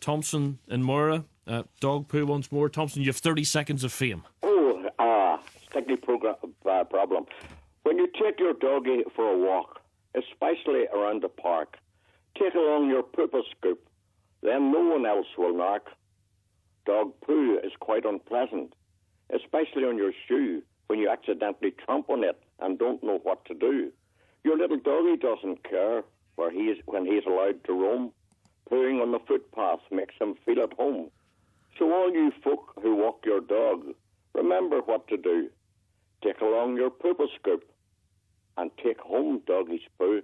Thompson in Mora. Dog poo once more. Thompson, you have 30 seconds of fame. Sticky problem. When you take your doggy for a walk, especially around the park, take along your pooper scoop. Then no one else will knock. Dog poo is quite unpleasant, especially on your shoe when you accidentally tramp on it and don't know what to do. Your little doggy doesn't care when he's allowed to roam. Pooing on the footpath makes him feel at home. So all you folk who walk your dog, remember what to do. Take along your pooper scoop and take home doggy's poo.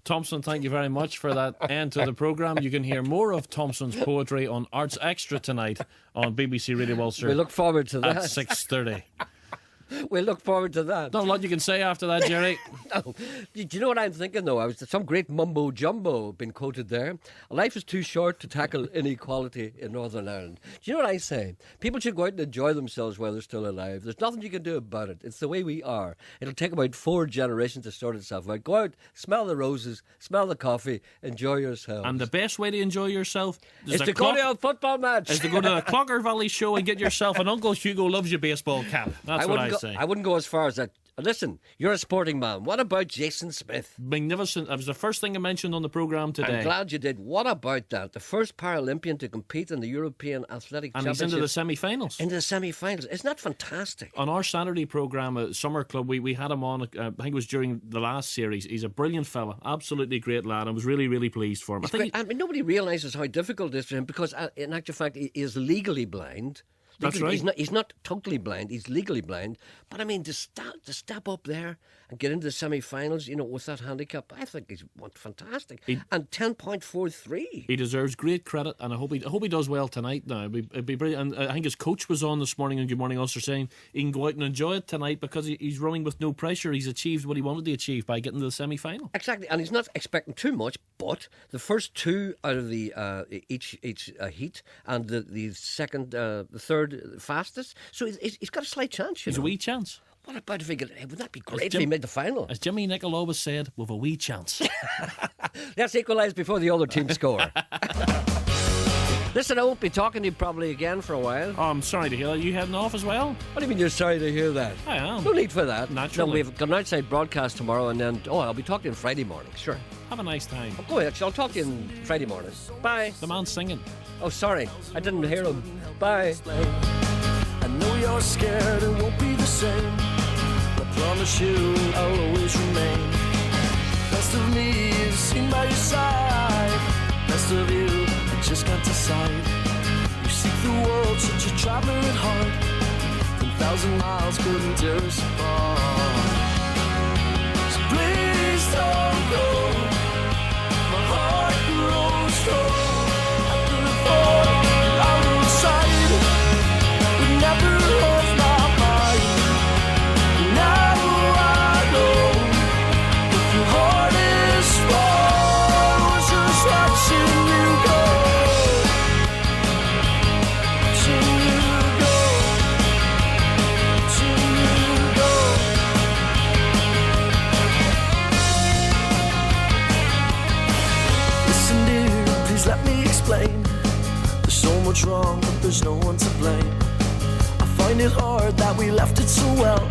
Thompson, thank you very much for that end to the programme. You can hear more of Thompson's poetry on Arts Extra tonight on BBC Radio Ulster. We look forward to that. At 6:30. We look forward to that. Not a lot you can say after that, Gerry. No. Do you know what I'm thinking, though? Some great mumbo-jumbo been quoted there. Life is too short to tackle inequality in Northern Ireland. Do you know what I say? People should go out and enjoy themselves while they're still alive. There's nothing you can do about it. It's the way we are. It'll take about 4 generations to sort itself out. Go out, smell the roses, smell the coffee, enjoy yourselves. And the best way to enjoy yourself is to go to a football match. Is to go to a Clogger Valley show and get yourself an Uncle Hugo Loves You baseball cap. That's what I say. I wouldn't go as far as that. Listen, you're a sporting man. What about Jason Smith? Magnificent. That was the first thing I mentioned on the programme today. I'm glad you did. What about that? The first Paralympian to compete in the European Athletic Championship. And he's into the semi-finals. Into the semi-finals. Isn't that fantastic? On our Saturday programme at Summer Club, we had him on, I think it was during the last series. He's a brilliant fella. Absolutely great lad. I was really, really pleased for him. I mean, nobody realises how difficult it is for him because, in actual fact, he is legally blind. That's right. He's not totally blind. He's legally blind. But I mean, to step up there and get into the semi-finals, with that handicap, I think he's fantastic. And 10.43. He deserves great credit, and I hope he does well tonight. Now it'd be brilliant. And I think his coach was on this morning on Good Morning Ulster saying he can go out and enjoy it tonight because he's running with no pressure. He's achieved what he wanted to achieve by getting to the semi-final. Exactly, and he's not expecting too much. But the first 2 out of the each heat, and the second, the third fastest, so he's got a slight chance. He's a wee chance. What about if wouldn't that be great if he made the final? As Jimmy Nicholl always said, with a wee chance. Let's equalise before the other team score. Listen, I won't be talking to you probably again for a while. Oh, I'm sorry to hear that. You heading off as well? What do you mean you're sorry to hear that? I am. No need for that. Naturally. No, we've got an outside broadcast tomorrow, and then, I'll be talking to you on Friday morning. Sure. Have a nice time. Go ahead, I'll talk to you on Friday morning. Bye. The man's singing. Oh, sorry. I didn't hear him. Bye. I know you're scared, it won't be the same. I promise you I'll always remain. Best of me is seen by your side. Best of you, I just can't decide. You seek the world, such a traveler at heart. 10,000 miles couldn't tear us apart. So please don't go. My heart grows cold at the thought you're out of sight. Would never off my mind. Now I know if your heart is small, I was just watching you go. Watching you go. Watching you go. Listen, dear, please let me explain. There's so much wrong, but there's no one to blame. I find it hard that we left it so well.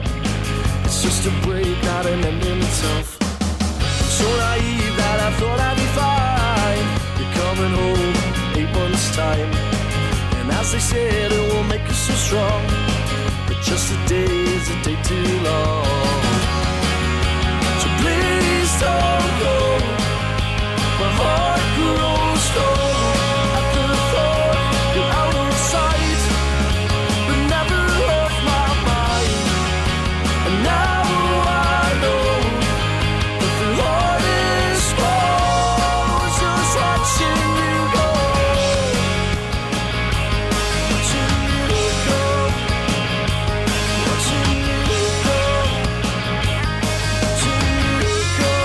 It's just a break, not an end in itself. I'm so naive that I thought I'd be fine. You're coming home 8 months' time, and as they said, it will make us so strong. But just a day is a day too long. So please don't go. My heart grows cold at the thought you're out of sight, but never off my mind. And now I know that the heart is small, it's just watching you go. Watching you go. Watching you go. Watching you go.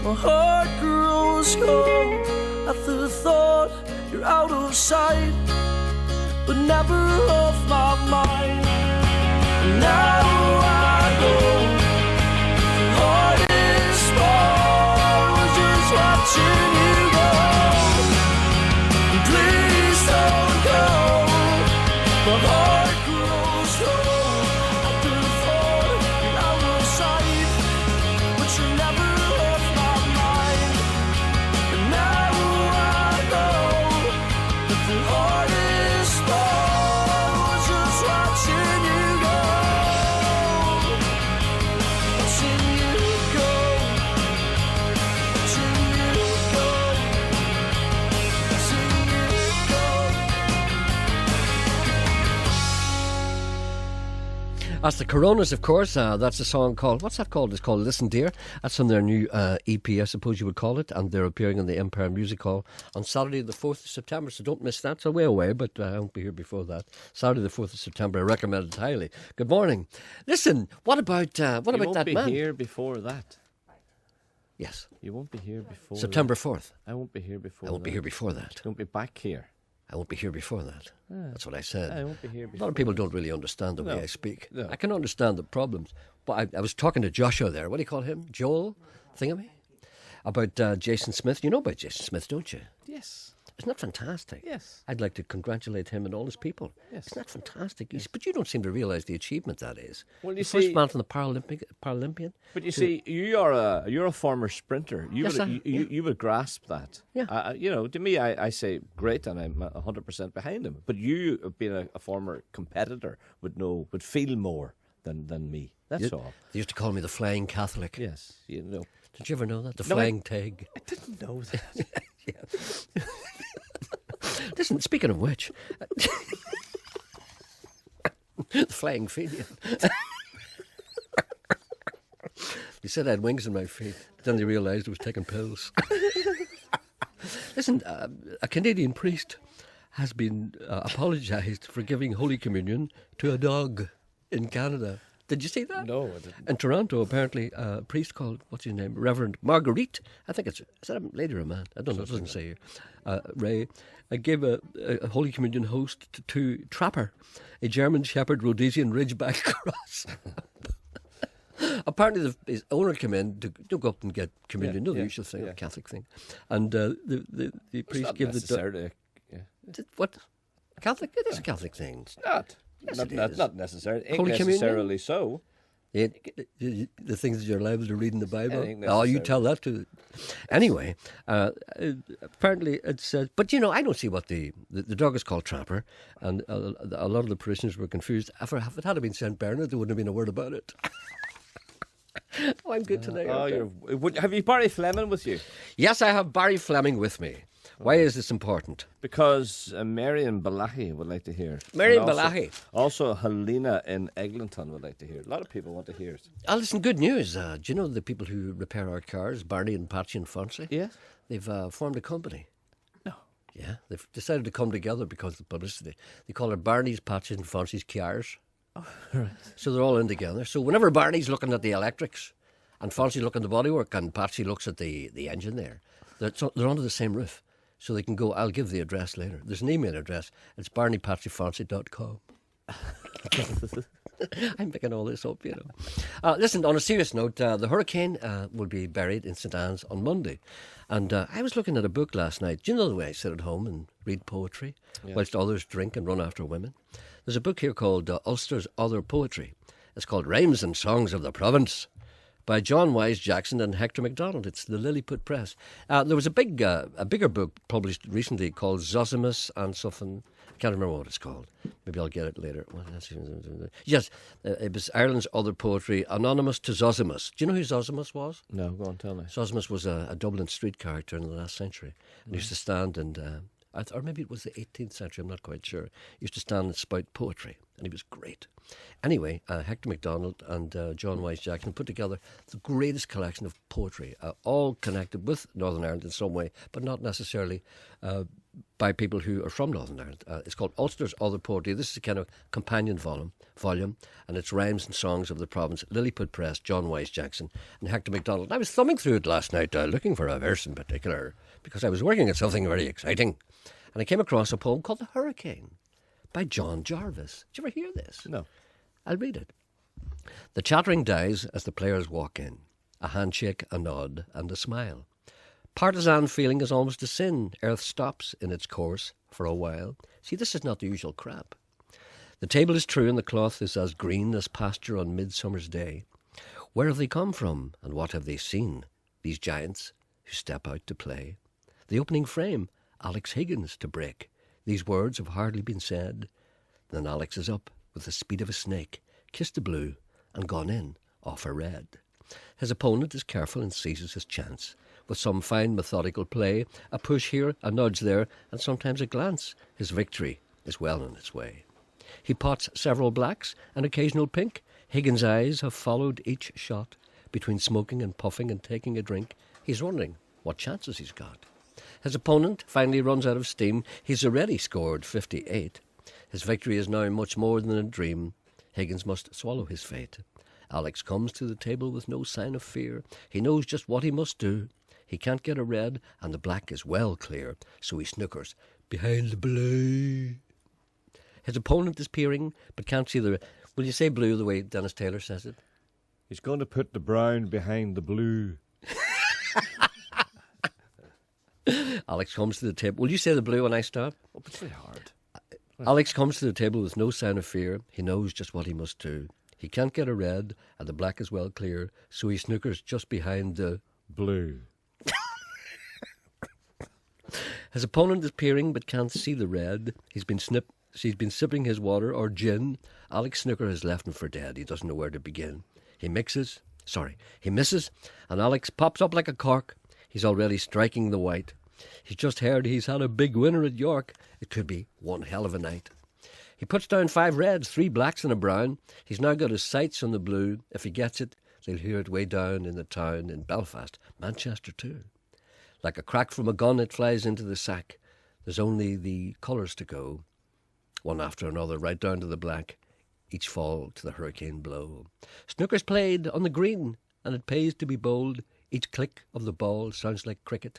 My heart grows cold at the thought you're out of sight, but never off my mind. And now I know the heart is small, just watching you go. Please don't go. My heart grows cold at the thought you're out of sight, but you're never off my mind. And now I know that the heart is small, just watching you go. Watching you go. Watching you go. Watching you go. That's the Coronas, of course. That's a song called, what's that called? It's called Listen Dear. That's on their new EP, I suppose you would call it. And they're appearing in the Empire Music Hall on Saturday the 4th of September. So don't miss that. It's a way away, but I won't be here before that. Saturday the 4th of September. I recommend it highly. Good morning. Listen, what about that man? You won't be here before that. Yes. You won't be here before September 4th. I won't be here before I won't be here before that. You won't be back here. I won't be here before that. That's what I said. I won't be here A before lot of people don't really understand the way No. I speak. No. I can understand the problems. But I was talking to Joshua there. What do you call him? Joel Thingamy? About Jason Smith. You know about Jason Smith, don't you? Yes. Isn't that fantastic? Yes. I'd like to congratulate him and all his people. Yes. Isn't that fantastic? But you don't seem to realise the achievement that is. Well, you the first see- man from the Paralympian. But you see, you're a former sprinter. You Yes, would you would grasp that. Yeah. You know, to me, I say great, and I'm 100% behind him. But you, being a former competitor, would feel more than me. That's all. They used to call me the Flying Catholic. Yes. You know. Did you ever know that? The No, Flying Tag. I didn't know that. Listen, speaking of which, the Flying Fenian. They said I had wings in my feet. Then they realised I was taking pills. Listen, a Canadian priest has been apologised for giving Holy Communion to a dog in Canada. Did you see that? No, I didn't. In Toronto, apparently, a priest called, what's his name, Reverend Marguerite, I think is that a lady or a man? I don't know, it doesn't say here. Ray, gave a Holy Communion host to Trapper, a German Shepherd Rhodesian Ridgeback cross. Apparently, his owner came in to go up and get communion, the usual thing, a Catholic thing. And the priest gave the necessarily. what? Catholic? It is a Catholic thing. It's not. Yes, not, it not, is. not necessarily. Ain't Holy Communion? necessarily so. The things that you're liable to read in the Bible. I think Oh, you necessary. tell that to. Anyway, apparently it says, but you know, I don't see what the dog is called Trapper, and a lot of the parishioners were confused. If it had been St. Bernard, there wouldn't have been a word about it. Oh, I'm good tonight. Oh, aren't I? have you Barry Fleming with you? Yes, I have Barry Fleming with me. Why is this important? Because Marion Balahi would like to hear. Marion And also- Balahi. Also, Helena in Eglinton would like to hear. A lot of people want to hear it. Listen, good news. Do you know the people who repair our cars, Barney and Patsy and Fonzie? Yes. They've formed a company. No. Yeah, they've decided to come together because of the publicity. They call it Barney's, Patsy's and Fonzie's Cars. Oh, right. So they're all in together. So whenever Barney's looking at the electrics and Fonzie looking at the bodywork and Patsy looks at the engine there, they're under the same roof. So they can go, I'll give the address later. There's an email address. It's barneypatsyfonzie.com. I'm picking all this up, you know. Listen, on a serious note, the hurricane will be buried in St. Anne's on Monday. And I was looking at a book last night. Do you know the way I sit at home and read poetry whilst others drink and run after women? There's a book here called Ulster's Other Poetry. It's called Rhymes and Songs of the Province by John Wise Jackson and Hector MacDonald. It's the Lilliput Press. There was a bigger book published recently called Zosimus and something. I can't remember what it's called. Maybe I'll get it later. Yes, it was Ireland's Other Poetry, anonymous to Zosimus. Do you know who Zosimus was? No, go on, tell me. Zosimus was a Dublin street character in the last century. And he used to stand and, or maybe it was the 18th century, I'm not quite sure. He used to stand and spout poetry, and he was great. Anyway, Hector MacDonald and John Wise Jackson put together the greatest collection of poetry, all connected with Northern Ireland in some way, but not necessarily by people who are from Northern Ireland. It's called Ulster's Other Poetry. This is a kind of companion volume, and it's rhymes and songs of the province. Lilliput Press, John Wise Jackson, and Hector MacDonald. And I was thumbing through it last night, looking for a verse in particular, because I was working at something very exciting. And I came across a poem called The Hurricane by John Jarvis. Did you ever hear this? No. I'll read it. The chattering dies as the players walk in. A handshake, a nod, and a smile. Partisan feeling is almost a sin. Earth stops in its course for a while. See, this is not the usual crap. The table is true and the cloth is as green as pasture on midsummer's day. Where have they come from and what have they seen, these giants who step out to play? The opening frame, Alex Higgins to break. These words have hardly been said. Then Alex is up with the speed of a snake, kissed the blue and gone in off a red. His opponent is careful and seizes his chance. With some fine methodical play, a push here, a nudge there, and sometimes a glance, his victory is well on its way. He pots several blacks, an occasional pink. Higgins' eyes have followed each shot. Between smoking and puffing and taking a drink, he's wondering what chances he's got. His opponent finally runs out of steam. He's already scored 58. His victory is now much more than a dream. Higgins must swallow his fate. Alex comes to the table with no sign of fear. He knows just what he must do. He can't get a red, and the black is well clear, so he snookers behind the blue. His opponent is peering, but can't see the... Will you say blue the way Dennis Taylor says it? He's going to put the brown behind the blue. Alex comes to the table. Will you say the blue when I stop? Oh, but it's very hard. Alex comes to the table with no sign of fear. He knows just what he must do. He can't get a red, and the black is well clear, so he snookers just behind the... Blue. His opponent is peering but can't see the red. He's been sipping his water or gin. Alex Snooker has left him for dead. He doesn't know where to begin. He misses, and Alex pops up like a cork. He's already striking the white. He's just heard he's had a big winner at York. It could be one hell of a night. He puts down 5 reds, 3 blacks and a brown. He's now got his sights on the blue. If he gets it, they'll hear it way down in the town in Belfast, Manchester too. Like a crack from a gun, it flies into the sack. There's only the colours to go, one after another, right down to the black. Each fall to the hurricane blow. Snooker's played on the green, and it pays to be bold. Each click of the ball sounds like cricket.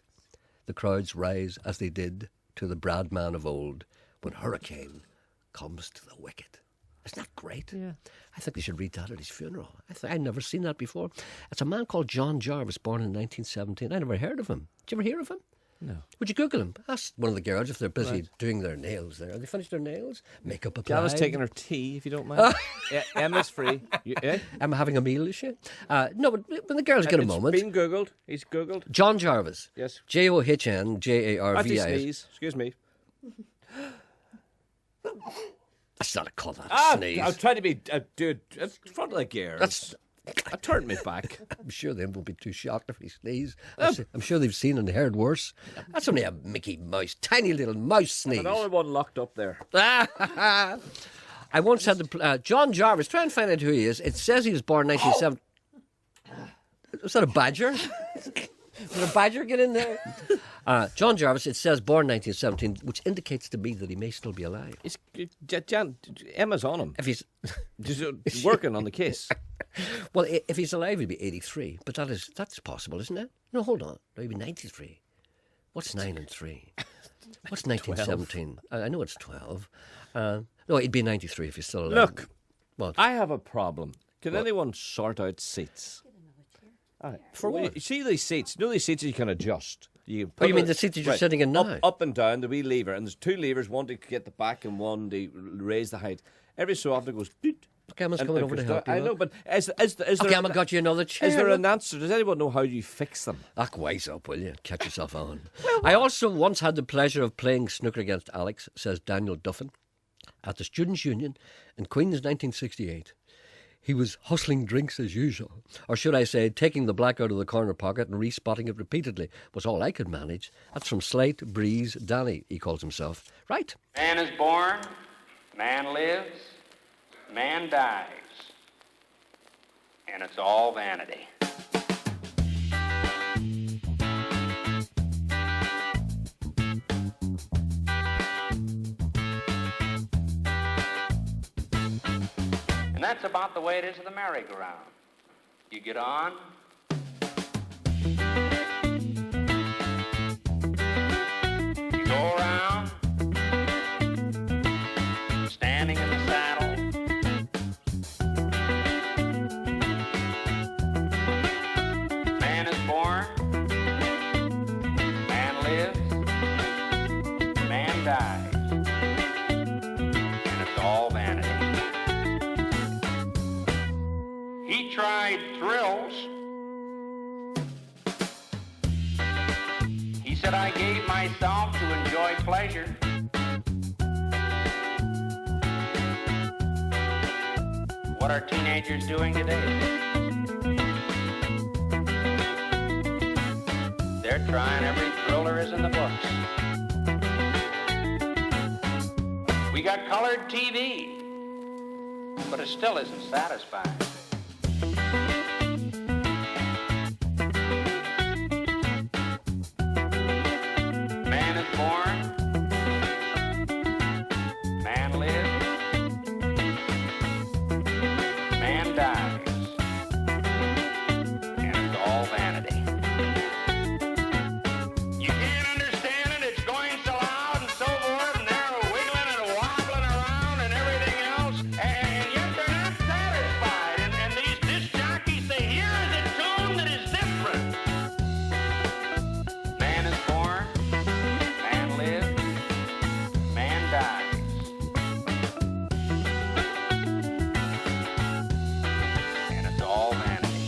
The crowds rise as they did to the Bradman of old when hurricane comes to the wicket. Isn't that great? Yeah. I think they should read that at his funeral. I'd never seen that before. It's a man called John Jarvis, born in 1917. I never heard of him. Did you ever hear of him? No. Would you Google him? Ask one of the girls if they're busy doing their nails there. Have they finished their nails? Makeup applied? Jana's taking her tea, if you don't mind. Emma's free. Emma having a meal, is she? No, but when the girls get a moment. It's been Googled. He's Googled. John Jarvis. Yes. JOHNJARVIS. I have to sneeze. Excuse me. That's not a call, that's a sneeze. I was trying to be, dude, in front of the gears. I turned me back. I'm sure they won't be too shocked if he sneezes. I'm sure they've seen and heard worse. That's only a Mickey Mouse, tiny little mouse sneeze. But only one locked up there. I once had John Jarvis. Try and find out who he is. It says he was born 1970. Was that a badger? Did a badger get in there? John Jarvis, it says born 1917, which indicates to me that he may still be alive. Emma's on him. If he's Just working on the case. well, if he's alive, he'd be 83. But that's possible, isn't it? No, hold on. No, he'd be 93. What's 9 and 3? What's 1917? I know it's 12. No, he'd be 93 if he's still alive. Look, What? I have a problem. Can anyone sort out seats? For what? You see these seats? You know these seats you can adjust. You Oh, you mean the seat that you're sitting in now? Up and down, the wee lever. And there's 2 levers, one to get the back and one to raise the height. Every so often it goes... Doot, Okay, Emma's coming over to help you. I know, but is there... Okay, Emma got you another chair. Is there an answer? Does anyone know how you fix them? Wise up, will you? Catch yourself on. I also once had the pleasure of playing snooker against Alex, says Daniel Duffin, at the Students' Union in Queen's 1968. He was hustling drinks as usual. Or should I say, taking the black out of the corner pocket and respotting it repeatedly was all I could manage. That's from Slate Breeze Danny, he calls himself. Right. Man is born, man lives, man dies. And it's all vanity. And that's about the way it is with the merry-go-round. You get on, you go around, standing in the saddle. Man is born, man lives, man dies, and it's all vanity. He tried thrills. He said, I gave myself to enjoy pleasure. What are teenagers doing today? They're trying every thrill there is in the books. We got colored TV, but it still isn't satisfying. Man is born, man lives, man dies, and it's all vanity. You can't understand it, it's going so loud and so forth, and they're wiggling and wobbling around and everything else, and yet they're not satisfied. And these disc jockeys say, here is a tune that is different. Man is born, man lives, man dies. And it's all vanity.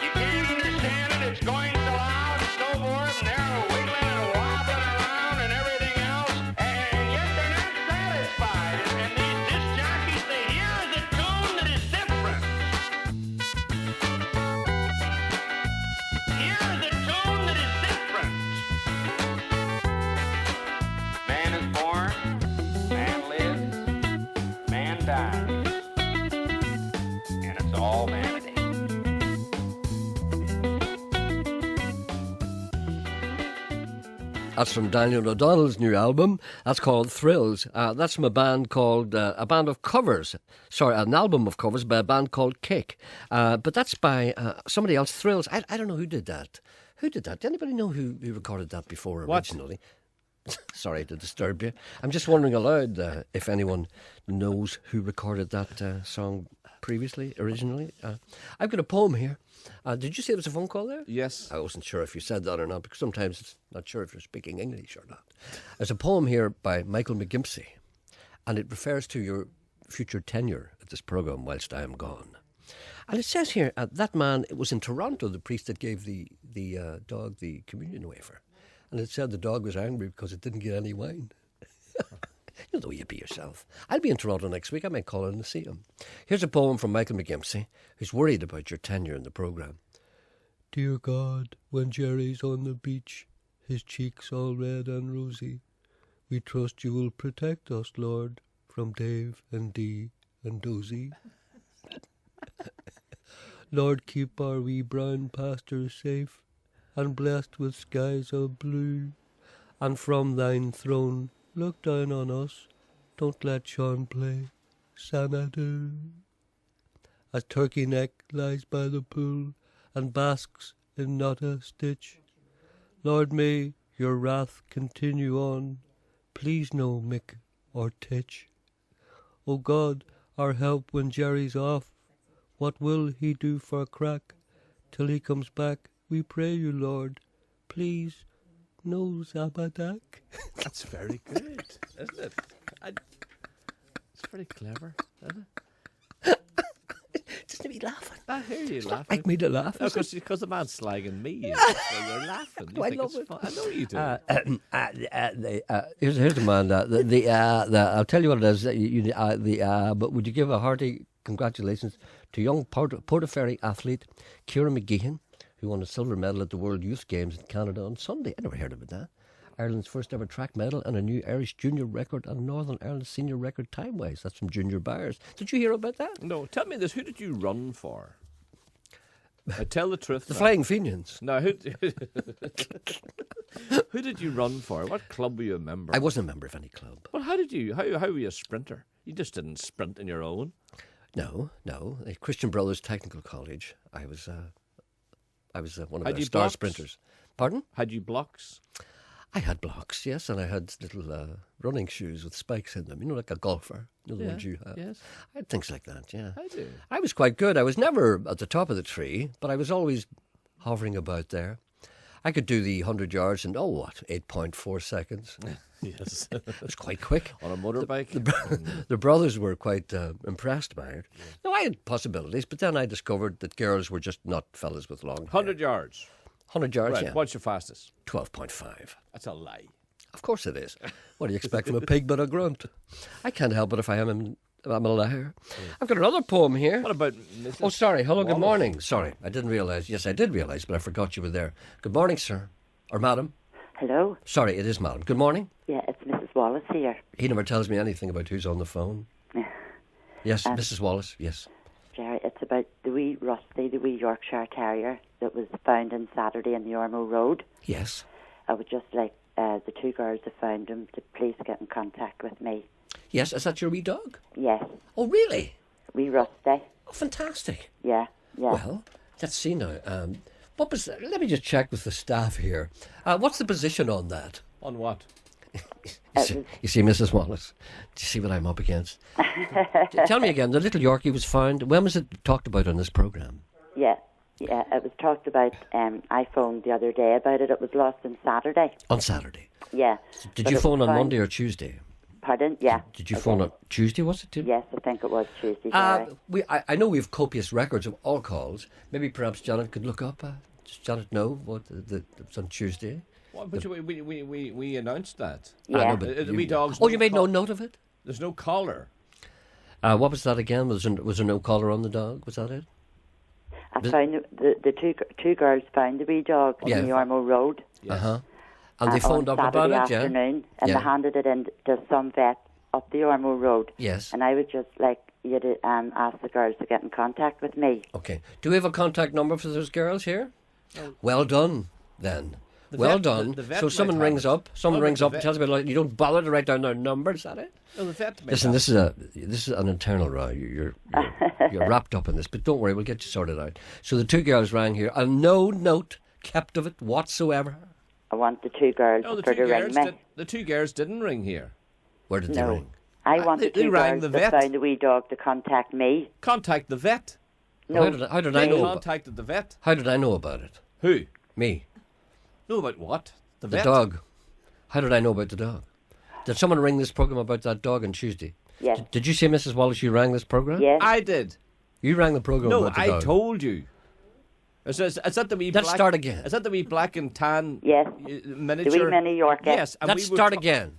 You can't understand it, it's going so loud and so forth, and they're wiggling and wobbling around and everything else, and yet they're not satisfied. And these disc jockeys say, here is a tune that is different. Here is a tune that is different. Man is born, man lives, man dies, and it's all vanity. That's from Daniel O'Donnell's new album. That's called Thrills. That's from a band called, a band of covers. Sorry, an album of covers by a band called Kick. But that's by somebody else, Thrills. I don't know who did that. Who did that? Does anybody know who recorded that before originally? Sorry to disturb you. I'm just wondering aloud if anyone knows who recorded that song previously, originally. I've got a poem here. Did you say there was a phone call there? Yes. I wasn't sure if you said that or not, because sometimes it's not sure if you're speaking English or not. There's a poem here by Michael McGimpsey, and it refers to your future tenure at this programme whilst I am gone. And it says here, that man, it was in Toronto, the priest that gave the dog the communion wafer. And it said the dog was angry because it didn't get any wine. You know, you be yourself. I'll be in Toronto next week. I might call in to see him. Here's a poem from Michael McGimpsey, who's worried about your tenure in the programme. Dear God, when Gerry's on the beach, his cheeks all red and rosy, we trust you will protect us, Lord, from Dave and Dee and Dozy. Lord, keep our wee brown pastors safe and blessed with skies of blue, and from thine throne look down on us, don't let Sean play Xanadu. As Turkey Neck lies by the pool and basks in not a stitch, Lord, may your wrath continue on, please no Mick or Titch. O God, our help when Gerry's off, what will he do for crack? Till he comes back, we pray you, Lord, please, no Zabadak. That's very good, isn't it? It's pretty clever, isn't it? Just to be laughing. I hear you laughing. Make me to laugh. Because the man's slagging me. So you're laughing. You I think love it's it. fun. I know you do. Here's the man. I'll tell you what it is. But would you give a hearty congratulations to young Portaferry athlete Ciara McGeehan, who won a silver medal at the World Youth Games in Canada on Sunday. I never heard about that. Ireland's first ever track medal and a new Irish junior record and Northern Ireland senior record time-wise. That's from Junior Byers. Did you hear about that? No, tell me this. Who did you run for? Now, tell the truth. The now. Flying Fenians. Now, who did you run for? What club were you a member? I wasn't a member of any club. Well, how did you? How were you a sprinter? You just didn't sprint on your own. No. At Christian Brothers Technical College, I was one of Had their you star blocks? sprinters. Pardon? Had you blocks? I had blocks, yes, and I had little running shoes with spikes in them. You know, like a golfer. You know the ones you have. Yes. I had things like that. Yeah. I do. I was quite good. I was never at the top of the tree, but I was always hovering about there. I could do the 100 yards in 8.4 seconds. Yes. It was quite quick. On a motorbike. The brothers were quite impressed by it. No, I had possibilities, but then I discovered that girls were just not fellas with long hair. 100 yards. 100 yards, Right. yeah. What's your fastest? 12.5. That's a lie. Of course it is. What do you expect from a pig but a grunt? I can't help it if I'm a liar. I've got another poem here. What about Mrs. Oh, sorry. Hello, good Wallace? morning. Sorry, I didn't realise. Yes, I did realise, but I forgot you were there. Good morning, sir. Or madam. Hello? Sorry, it is madam. Good morning. Yeah, it's Mrs. Wallace here. He never tells me anything about who's on the phone. Yes, Mrs. Wallace, yes. Jerry, it's about the wee Rusty, the wee Yorkshire Terrier that was found on Saturday in the Ormo Road. Yes. I would just like the two girls that found him to please get in contact with me. Yes, is that your wee dog? Yes, Oh, really? wee Rusty. Oh, fantastic. Yeah. Well, let's see now. What was? Let me just check with the staff here. What's the position on that? On what? You see, Mrs. Wallace, do you see what I'm up against? Tell me again, the little Yorkie was found. When was it talked about on this programme? Yeah, it was talked about. I phoned the other day about it. It was lost on Saturday. On Saturday. Yeah. Did But you it phone was on found- Monday or Tuesday? Pardon? Yeah. Did you I phone did. on Tuesday, was it? Yes, I think it was Tuesday, Jerry. I know we have copious records of all calls. Maybe perhaps Janet could look up. Does Janet know what it was on Tuesday? Well, but we announced that. Yeah. I know, but The wee dog's Oh, no you made no col- note of it? There's no collar. What was that again? Was there no collar on the dog? Was that it? I found the two girls found the wee dog Yeah. on the Ormo Road. Uh-huh. And they phoned on up Saturday about it, yeah? afternoon, and Yeah. they handed it in to some vet up the Ormo Road. Yes. And I would just like you to ask the girls to get in contact with me. Okay. Do we have a contact number for those girls here? Well done, then. Well vet- done. the vet So might someone have rings it. up. Someone Well, rings the up and vet- tells me, like, you don't bother to write down their number. Is that it? No, the vet may Listen, have this is an internal row. You're wrapped up in this, but don't worry, we'll get you sorted out. So the two girls rang here, and no note kept of it whatsoever. I want the two girls No, for to ring me. the two girls didn't ring here. Where did they No. ring? I want they the two rang girls the that vet. found the wee dog to contact me. Contact the vet. No, How did I They know? contacted the vet. How did I know about it? Who? Me, Know about what? The the vet. dog. How did I know about the dog? Did someone ring this program about that dog on Tuesday? yes, Did you say, Mrs. Wallace, you rang this program? yes. I did. You rang the program No, about the I dog. told you. Is that the wee Let's black, start again. Is that the wee black and tan Yes. miniature? The wee mini Yorkie. Yes. And Let's we were start ta- again.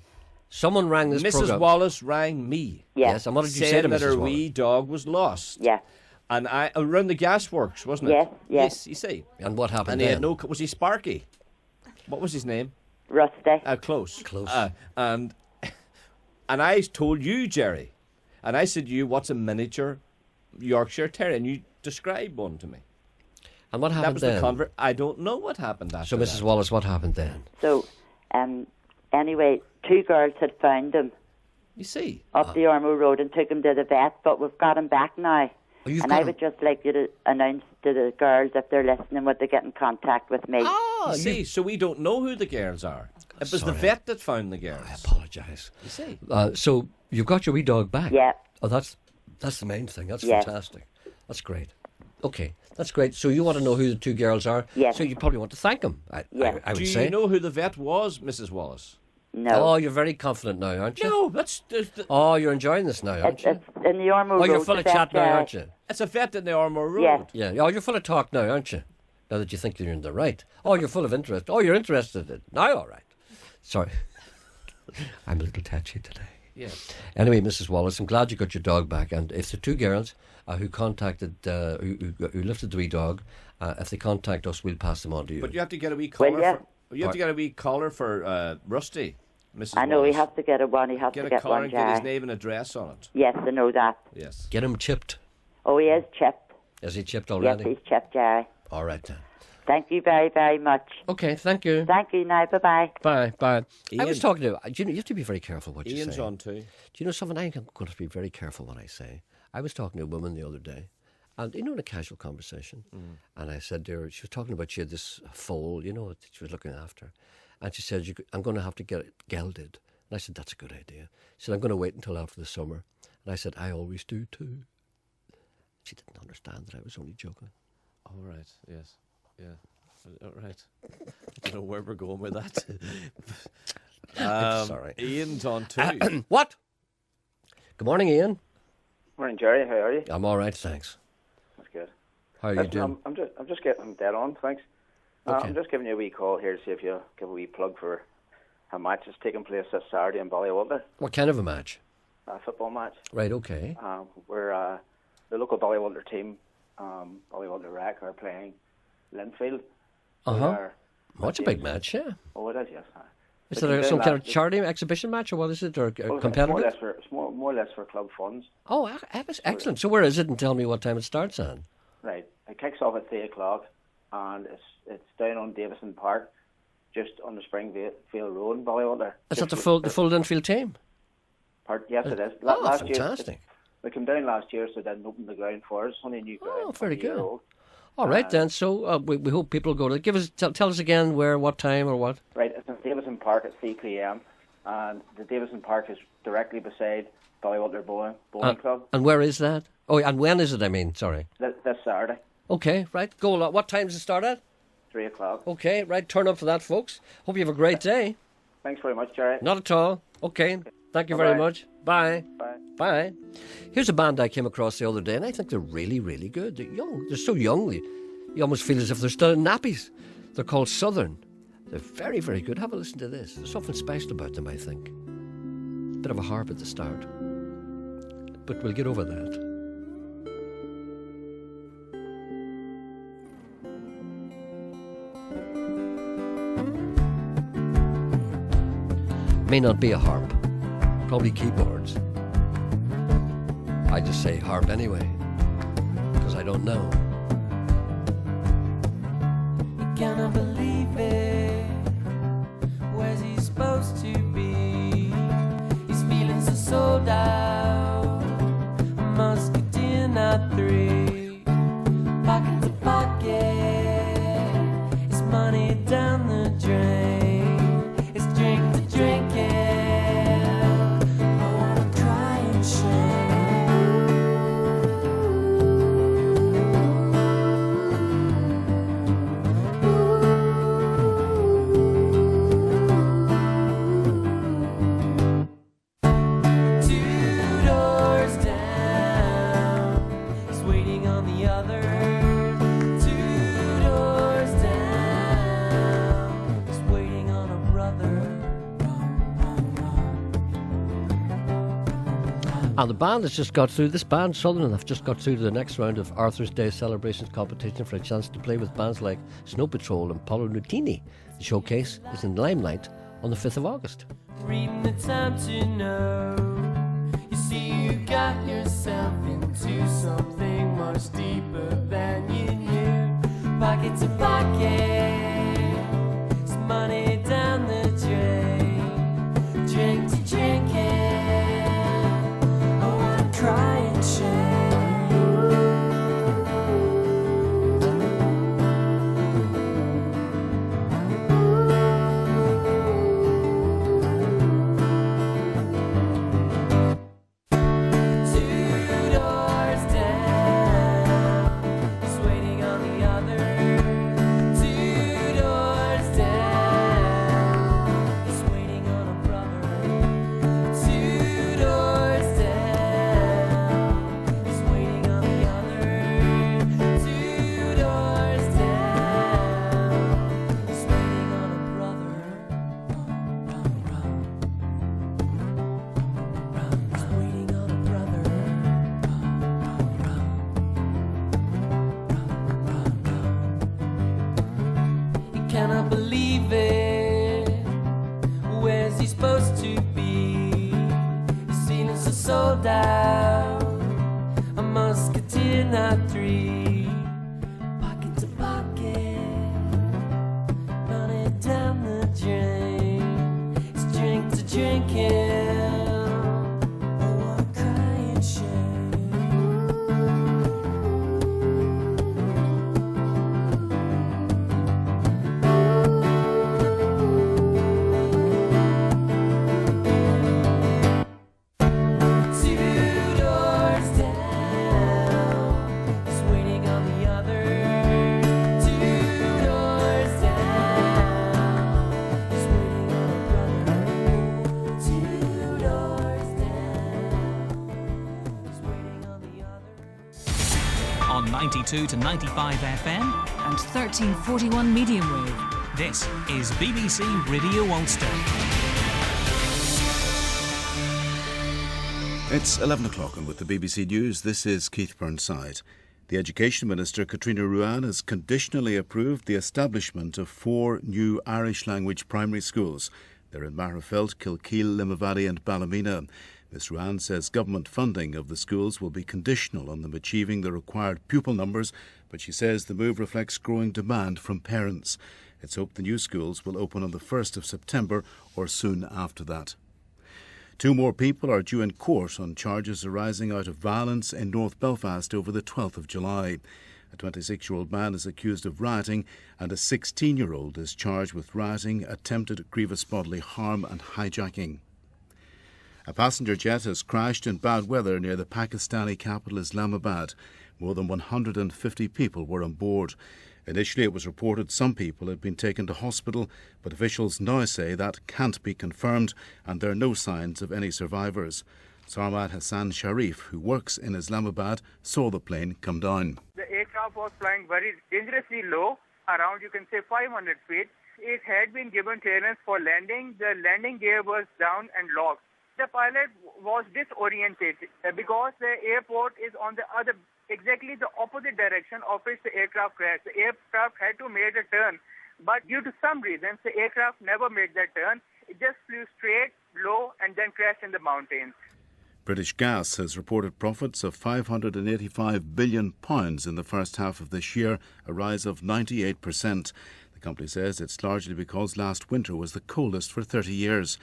Someone rang this Mrs. program. Wallace rang me. Yes. Yes, and what did you say saying to that Mrs. her Wallace? wee dog was lost. Yes. And I around the gasworks, wasn't it? Yes, yes. You see. And what happened And he then? had no. Was he Sparky? What was his name? Rusty. Close. Close. And I told you, Gerry, and I said, "You, what's a miniature Yorkshire Terrier?" And you described one to me. And what That happened was then? the convert. I don't know what happened after So, Mrs. that. Wallace, what happened then? So, anyway, two girls had found him You see. up the Ormo Road and took him to the vet, but we've got him back now. Oh, you've And got I him- would just like you to announce to the girls, if they're listening, would they get in contact with me? Oh, You see, so we don't know who the girls are. It was the Sorry. vet that found the girls. I apologise. You see. So you've got your wee dog back. Yeah. Oh, that's the main thing. That's Yeah. fantastic. That's great. Okay, that's great. So you want to know who the two girls are? Yes. So you probably want to thank them. I would Do say. you know who the vet was, Mrs. Wallace? No. Oh, you're very confident now, aren't you? No, that's Oh, you're enjoying this now, aren't It's, you? it's in the Ormo Road. Oh, you're full the of vet, chat now, aren't you? it's a vet in the Armour Road. Yes. Yeah. Oh, you're full of talk now, aren't you? Now that you think you're in the right. Oh, you're full of interest. Oh, you're interested in. Now, all right. Sorry. I'm a little touchy today. Yes. Anyway, Mrs. Wallace, I'm glad you got your dog back. And if the two girls who contacted, who lifted the wee dog, if they contact us, we'll pass them on to you. But you have to get a wee collar. Will ya? You have to get a wee collar for Rusty, Mrs. I know Wallace. he has to get a one. He has Get to a get collar one, and get his Jerry. name and address on it. Yes, I know that. Yes. Get him chipped. Oh, he is chipped. Is he chipped Yes, already? he's chipped, Jerry. All right then. Thank you very, very much. Okay, thank you. Thank you now. Bye-bye. Bye, bye. I was Ian. talking to you have to be very careful what you Ian's say. on too. Do you know something? I'm going to be very careful what I say. I was talking to a woman the other day, and in a casual conversation, and I said to her, she was talking about she had this foal, that she was looking after, and she said, I'm going to have to get it gelded. And I said, that's a good idea. She said, I'm going to wait until after the summer. And I said, I always do too. She didn't understand that I was only joking. All right. Yes. Yeah. All right. I don't know where we're going with that. Sorry. Ian's on too. What? Good morning, Ian. Morning, Gerry. How are you? I'm all right, thanks. That's good. How are you Listen, doing? I'm just getting dead on. Thanks. Okay. I'm just giving you a wee call here to see if you'll give a wee plug for a match that's taking place this Saturday in Ballywalter, What kind of a match? a football match. Right, okay. Where the local Ballywalter team, Ballywalter Rec, are playing Linfield. What's a big match, yeah. Oh, it is, yes. Is They there came some down kind of last- charity exhibition match, or what is it, or Well, competitive? it's more or less for club funds. Oh, excellent. So where is it, and tell me what time it starts on? Right. It kicks off at 3 o'clock, and it's down on Davison Park, just on the Springfield Road in Ballywalter. Is that the full Linfield team? Yes, it is. Oh, Last fantastic. Year, we came down last year, so they didn't open the ground for us. It's only a new ground. Oh, very 20 year good. old. All right, then. So we hope people go to it. Tell us again where, what time, or what? Right, it's in Davison Park at 3 p.m. And the Davison Park is directly beside Ballywalter Bowling Club. And where is that? Oh, and when is it, I mean, sorry. This Saturday, Okay, right. Go along. What time does it start at? 3 o'clock. Okay, right. Turn up for that, folks. Hope you have a great day. Thanks very much, Gerry. Not at all. Okay. Thank you very Bye-bye. much. Bye. Bye. Bye. Here's a band I came across the other day, and I think they're really, really good. They're young. They're so young. You almost feel as if they're still in nappies. They're called Southern. They're very, very good. Have a listen to this. There's something special about them, I think. Bit of a harp at the start. But we'll get over that. May not be a harp. Probably keyboards. I just say harp anyway. Because I don't know. Cannot believe it. Where's he supposed to be? His feelings are sold out. Musketeer, not 3. Pocket to pocket. His money down the drain. His drink to drink it. I wanna cry and shame. And the band has just got through, this band, Southern, have just got through to the next round of Arthur's Day celebrations competition for a chance to play with bands like Snow Patrol and Paolo Nutini. The showcase is in Limelight on the 5th of August. Reading the time to know. You see, you got yourself into something much deeper than you knew. Pocket to pocket, it's money down the drain. Drink to drink it. Oh, I cry and shame. on 92 to 95 FM and 1341 medium wave. This is BBC Radio Ulster. It's 11 o'clock, and with the BBC News, this is Keith Burnside. The Education Minister, Katrina Ruan, has conditionally approved the establishment of 4 new Irish language primary schools. They're in Magherafelt, Kilkeel, Limavady and Ballymena. Ms Ruan says government funding of the schools will be conditional on them achieving the required pupil numbers, but she says the move reflects growing demand from parents. It's hoped the new schools will open on the 1st of September or soon after that. 2 more people are due in court on charges arising out of violence in North Belfast over the 12th of July. A 26-year-old man is accused of rioting and a 16-year-old is charged with rioting, attempted grievous bodily harm and hijacking. A passenger jet has crashed in bad weather near the Pakistani capital Islamabad. More than 150 people were on board. Initially it was reported some people had been taken to hospital, but officials now say that can't be confirmed and there are no signs of any survivors. Sarmad Hassan Sharif, who works in Islamabad, saw the plane come down. The aircraft was flying very dangerously low, around you can say 500 feet. It had been given clearance for landing. The landing gear was down and locked. The pilot was disoriented because the airport is on the other, exactly the opposite direction of which the aircraft crashed. The aircraft had to make a turn, but due to some reasons, the aircraft never made that turn. It just flew straight, low, and then crashed in the mountains. British Gas has reported profits of £585 billion in the first half of this year, a rise of 98%. The company says it's largely because last winter was the coldest for 30 years.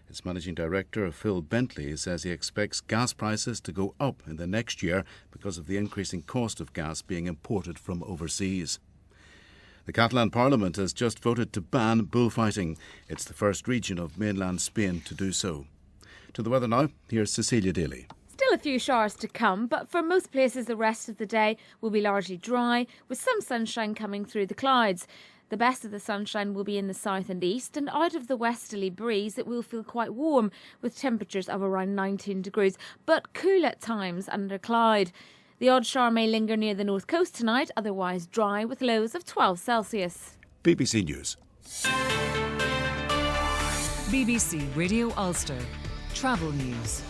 Its managing director, Phil Bentley, says he expects gas prices to go up in the next year because of the increasing cost of gas being imported from overseas. The Catalan Parliament has just voted to ban bullfighting. It's the first region of mainland Spain to do so. To the weather now, here's Cecilia Daly. Still a few showers to come, but for most places the rest of the day will be largely dry, with some sunshine coming through the clouds. The best of the sunshine will be in the south and east, and out of the westerly breeze it will feel quite warm, with temperatures of around 19 degrees, but cool at times under cloud. The odd shower may linger near the north coast tonight, otherwise dry with lows of 12 Celsius. BBC News. BBC Radio Ulster. Travel news.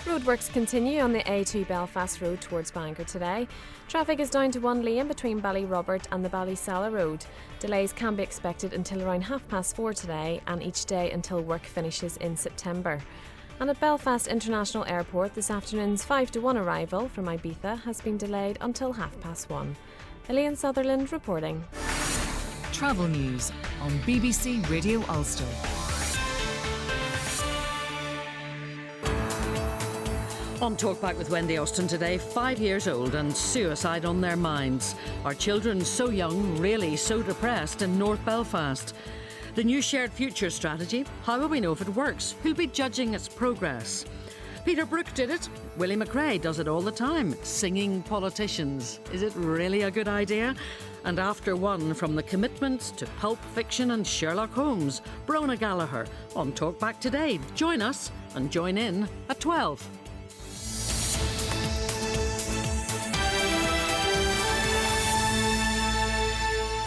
Roadworks continue on the A2 Belfast Road towards Bangor today. Traffic is down to 1 lane between Ballyrobert and the Ballysala Road. Delays can be expected until around 4:30 today and each day until work finishes in September. And at Belfast International Airport, this afternoon's 5-1 arrival from Ibiza has been delayed until 1:30. Elaine Sutherland reporting. Travel news on BBC Radio Ulster. On Talkback with Wendy Austin today, 5 years old and suicide on their minds. Are children so young, really so depressed in North Belfast? The new Shared Future strategy, how will we know if it works? Who'll be judging its progress? Peter Brook did it. Willie McRae does it all the time, singing politicians. Is it really a good idea? And after one, from The Commitment to Pulp Fiction and Sherlock Holmes, Brona Gallagher on Talkback today. Join us and join in at 12.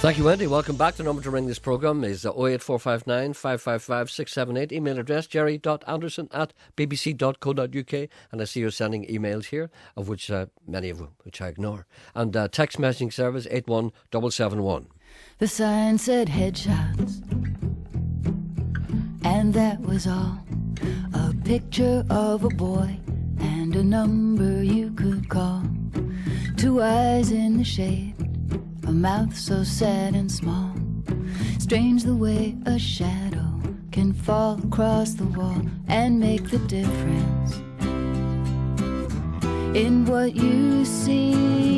Thank you, Wendy. Welcome back. The number to ring this programme is 08459 555 678. Email address gerry.anderson@bbc.co.uk. And I see you're sending emails here, of which many of which I ignore. And text messaging service 81771. The sign said headshots, and that was all. A picture of a boy and a number you could call. 2 eyes in the shade, a mouth so sad and small. Strange the way a shadow can fall across the wall and make the difference in what you see.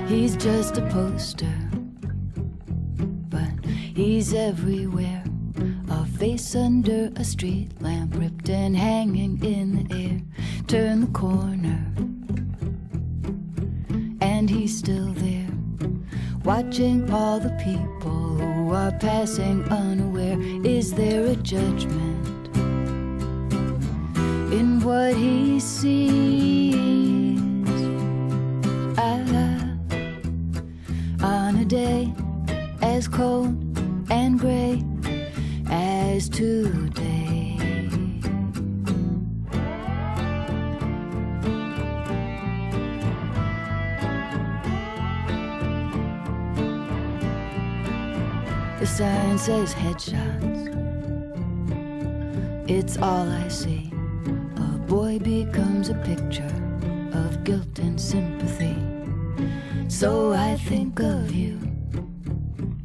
He's just a poster, but he's everywhere. A face under a street lamp, ripped and hanging in the air. Turn the corner, and he's still there. watching all the people who are passing unaware. Is there a judgment in what he sees? On a day as cold and gray as today, the sign says headshots. It's all I see. A boy becomes a picture of guilt and sympathy. So I think of you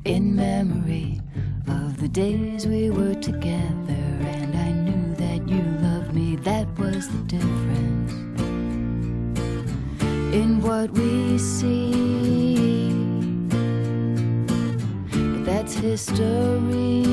in memory of the days we were together, and I knew that you loved me. That was the difference in what we see. But that's history.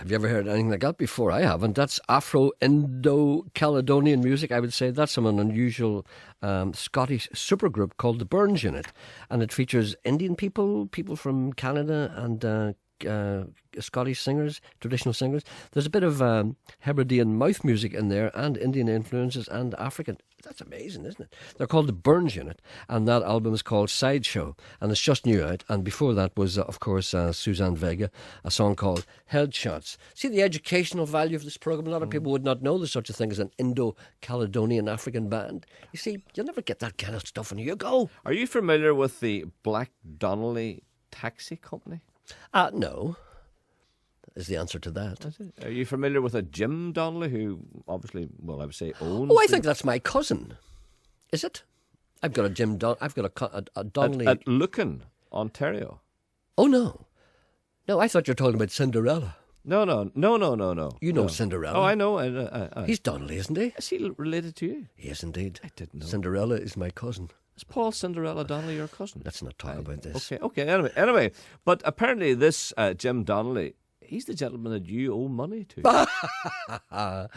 Have you ever heard anything like that before? I haven't. That's Afro-Indo-Caledonian music, I would say. That's an unusual Scottish supergroup called the Burns Unit. And it features Indian people from Canada and Scottish singers, traditional singers. There's a bit of Hebridean mouth music in there and Indian influences and African. That's amazing, isn't it? They're called the Burns Unit, and that album is called Sideshow, and it's just new out. And before that was, of course, Suzanne Vega, a song called Headshots. See the educational value of this program? A lot of people would not know there's such a thing as an Indo-Caledonian African band. You see, you'll never get that kind of stuff when you go. Are you familiar with the Black Donnelly Taxi Company? No. Is the answer to that. Are you familiar with a Jim Donnelly who obviously, well, I would say owns... Oh, I think that's my cousin. Is it? I've got a Donnelly... At Lucan, Ontario. Oh, no. No, I thought you were talking about Cinderella. No. You know Cinderella. Oh, I know. He's Donnelly, isn't he? Is he related to you? He is indeed. I didn't know. Cinderella is my cousin. Is Paul Cinderella Donnelly your cousin? Let's not talk about this. Okay. Anyway, but apparently this Jim Donnelly, he's the gentleman that you owe money to. I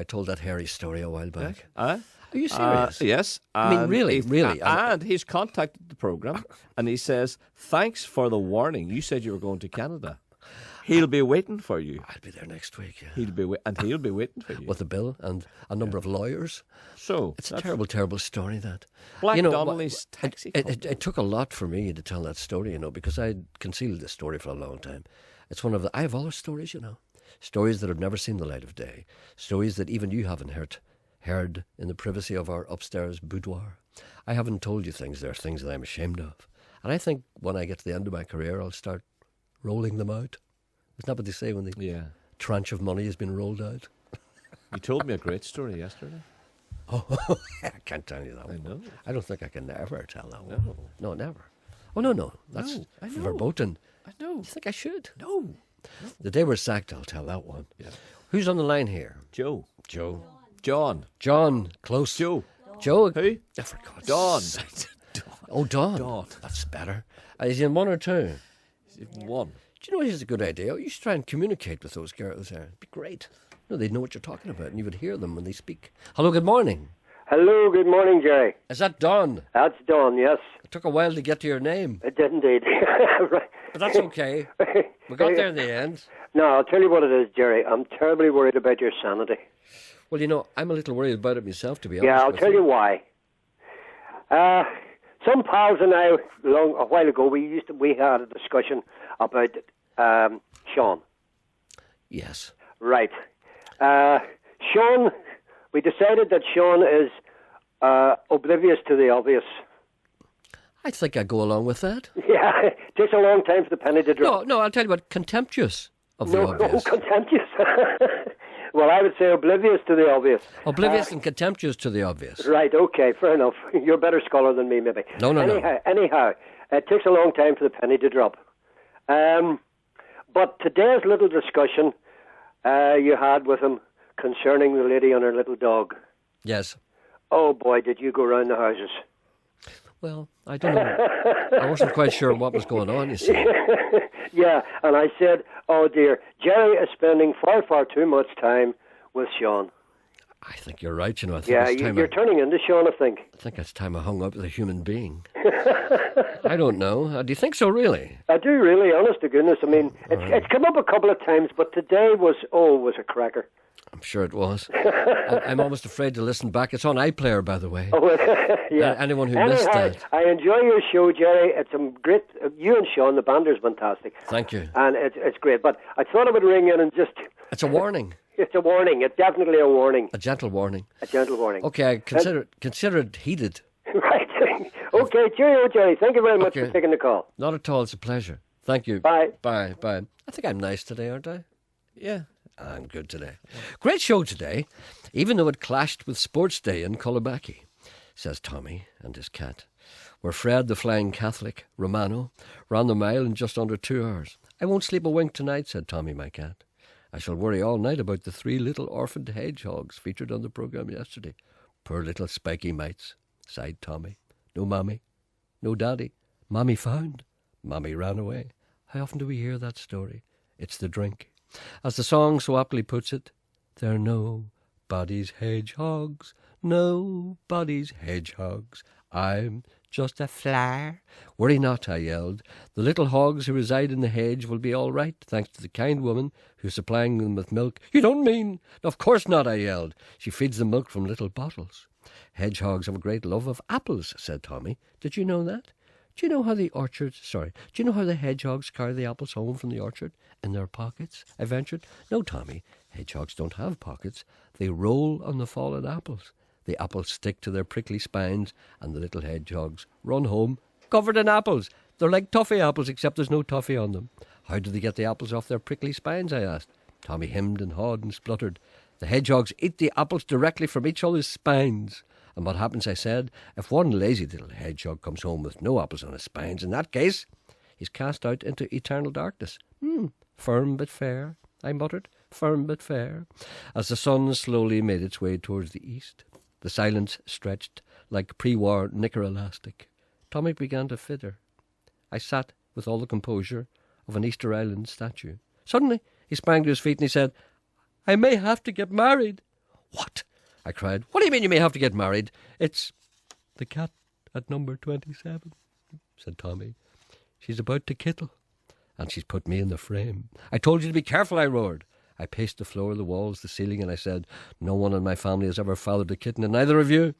told that hairy story a while back. Are you serious? Yes. I mean, really. And he's contacted the programme and he says, thanks for the warning. You said you were going to Canada. He'll be waiting for you. I'll be there next week, yeah. He'll be waiting for you. With a bill and a number of lawyers. So it's a terrible, terrible story, that. Black Donnelly's Taxi Company. It took a lot for me to tell that story, because I concealed this story for a long time. It's one of I have other stories, stories that have never seen the light of day, stories that even you haven't heard in the privacy of our upstairs boudoir. I haven't told you things. There are things that I'm ashamed of. And I think when I get to the end of my career, I'll start rolling them out. Isn't that what they say when the tranche of money has been rolled out? You told me a great story yesterday. Oh, I can't tell you that one. I know. I don't think I can ever tell that one. No, never. Oh, no. That's verboten. I know. You think I should? No. The day we're sacked, I'll tell that one. Yeah. Who's on the line here? Joe. John, close. Joe. Who? Oh, for God's Dawn. sake. Oh, Dawn. That's better. Is he in one or two? One. Do you know what is a good idea? You should try and communicate with those girls there. It'd be great. They'd know what you're talking about, and you would hear them when they speak. Hello, good morning. Hello, good morning, Gerry. Is that Dawn? That's Dawn, yes. It took a while to get to your name. It did indeed. Right. But that's okay. We got there in the end. No, I'll tell you what it is, Gerry. I'm terribly worried about your sanity. Well, I'm a little worried about it myself, to be honest. Yeah, I'll tell you why. Some pals and I, a while ago, we had a discussion about Sean. Yes. Right. Sean, we decided that Sean is oblivious to the obvious. I think I go along with that. Yeah, it takes a long time for the penny to drop. No, I'll tell you what, contemptuous of the obvious. No, contemptuous. Well, I would say oblivious to the obvious. Oblivious and contemptuous to the obvious. Right, okay, fair enough. You're a better scholar than me, maybe. No. Anyhow, it takes a long time for the penny to drop. But today's little discussion you had with him concerning the lady and her little dog. Yes. Oh, boy, did you go round the houses. Well, I don't know. I wasn't quite sure what was going on, you see. Yeah, and I said, oh dear, Gerry is spending far, far too much time with Sean. I think you're right, I think you're turning into Sean, I think. I think it's time I hung up with a human being. I don't know. Do you think so, really? I do, really, honest to goodness. I mean, it's come up a couple of times, but today was a cracker. I'm sure it was. I'm almost afraid to listen back. It's on iPlayer, by the way. Oh, yeah. Anyone who missed that. I enjoy your show, Gerry. It's great. You and Sean, the banter's fantastic. Thank you. And it's great. But I thought I would ring in and just... It's a warning. It's a warning. It's definitely a warning. A gentle warning. A gentle warning. Okay, consider it heeded. Right. Okay, cheerio, Gerry. Thank you very much for taking the call. Not at all. It's a pleasure. Thank you. Bye. Bye. I think I'm nice today, aren't I? Yeah. I'm good today. Great show today, even though it clashed with Sports Day in Collabacky, says Tommy and his cat, where Fred, the flying Catholic, Romano, ran the mile in just under 2 hours. I won't sleep a wink tonight, said Tommy, my cat. I shall worry all night about the 3 little orphaned hedgehogs featured on the programme yesterday. Poor little spiky mites, sighed Tommy. No mommy, no daddy. Mommy found. Mommy ran away. How often do we hear that story? It's the drink. As the song so aptly puts it, they're nobody's hedgehogs, nobody's hedgehogs. I'm just a fly. Worry not, I yelled. The little hogs who reside in the hedge will be all right, thanks to the kind woman who's supplying them with milk. You don't mean? Of course not, I yelled. She feeds them milk from little bottles. Hedgehogs have a great love of apples, said Tommy. Did you know that? Do you know how the hedgehogs carry the apples home from the orchard? In their pockets? I ventured. No, Tommy, hedgehogs don't have pockets. They roll on the fallen apples. The apples stick to their prickly spines, and the little hedgehogs run home covered in apples. They're like toffee apples, except there's no toffee on them. How do they get the apples off their prickly spines, I asked. Tommy hemmed and hawed and spluttered. The hedgehogs eat the apples directly from each other's spines. And what happens, I said, if one lazy little hedgehog comes home with no apples on his spines? In that case, he's cast out into eternal darkness. Firm but fair, I muttered, firm but fair, as the sun slowly made its way towards the east. The silence stretched like pre-war knicker elastic. Tommy began to fitter. I sat with all the composure of an Easter Island statue. Suddenly, he sprang to his feet and he said, I may have to get married. What? I cried. What do you mean you may have to get married? It's the cat at number 27, said Tommy. She's about to kittle, and she's put me in the frame. I told you to be careful, I roared. I paced the floor, the walls, the ceiling, and I said, no one in my family has ever fathered a kitten, and neither of you.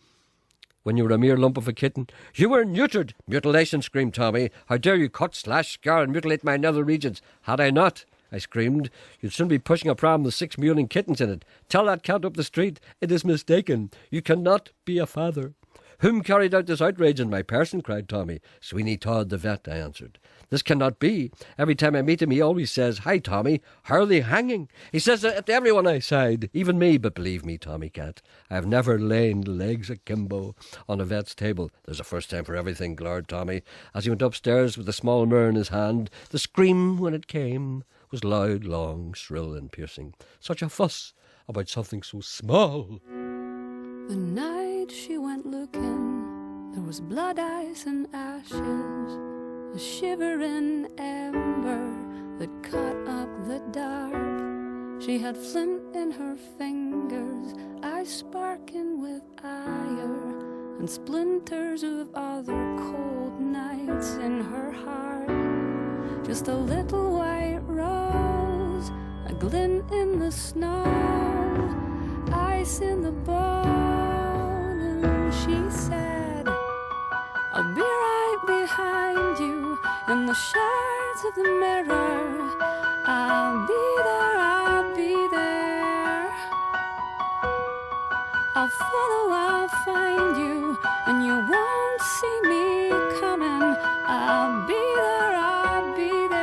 When you were a mere lump of a kitten, you were neutered. Mutilation, screamed Tommy. How dare you cut, slash, scar, and mutilate my nether regions? Had I not, I screamed, you'd soon be pushing a pram with 6 mewling kittens in it. Tell that cat up the street it is mistaken. You cannot be a father. Whom carried out this outrage in my person? Cried Tommy. Sweeney Todd the vet, I answered. This cannot be. Every time I meet him, he always says, Hi, Tommy, how are they hanging? He says it to everyone, I sighed, even me, but believe me, Tommy cat, I have never lain legs akimbo on a vet's table. There's a first time for everything, glowered Tommy. As he went upstairs with the small mirror in his hand, the scream, when it came, was loud, long, shrill and piercing. Such a fuss about something so small. The night she went looking, there was blood, ice and ashes, a shivering ember that cut up the dark. She had flint in her fingers, eyes sparking with ire, and splinters of other cold nights in her heart. Just a little white rose, a glint in the snow, ice in the bone, and she said, I'll be right behind you in the shards of the mirror. I'll be there, I'll be there. I'll follow, I'll find you, and you won't see me coming. I'll be there, I'll be there.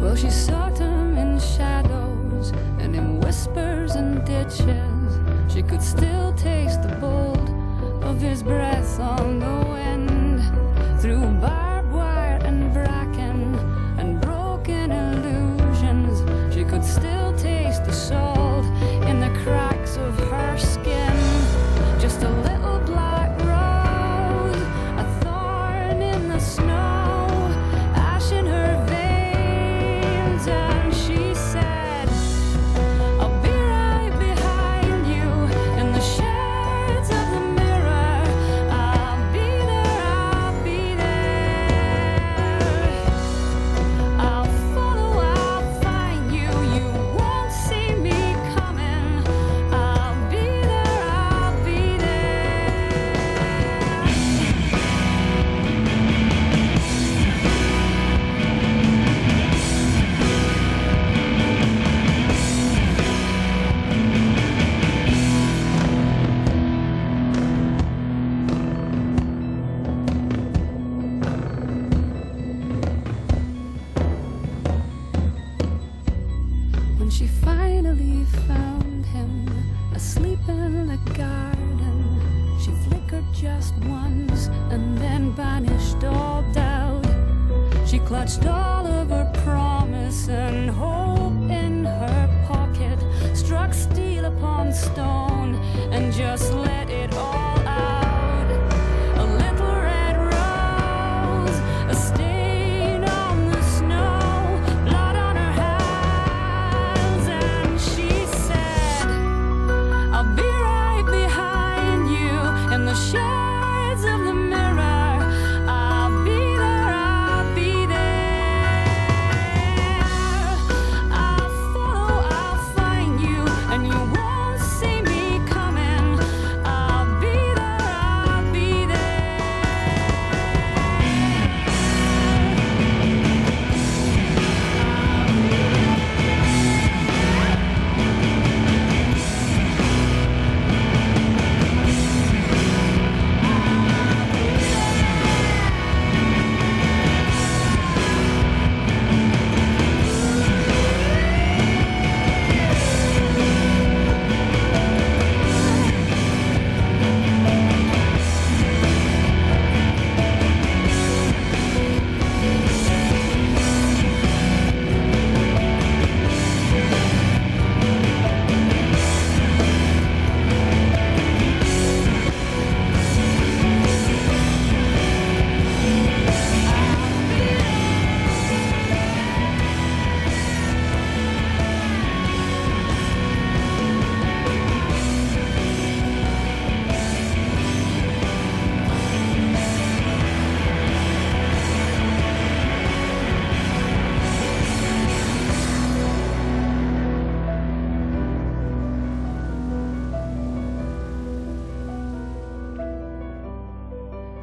Well, she sought him in shadows and in whispers and ditches. She could still taste the bolt of his breath on the wind, through barbed wire and bracken and broken illusions. She could still taste the salt in the cracks of her skin. Just a little black rose, a thorn in the snow, ash in her veins, and she said, I'll be right behind you in the shards of the mirror. I'll be there, I'll be there. I'll follow, I'll find you, you won't see me coming. I'll be there, I'll be there. When she finally found him asleep in the garden, She flickered just once and then vanished all doubt. She clutched all of her promise and hope in her pocket, struck steel upon stone and just let it all out. A little red rose, a stain on the snow, blood on her hands, and she said, I'll be right behind you in the shades of the mirror. I'll be there, I'll be there. I'll follow, I'll find you, and you won't see me coming. I'll be there, I'll be there.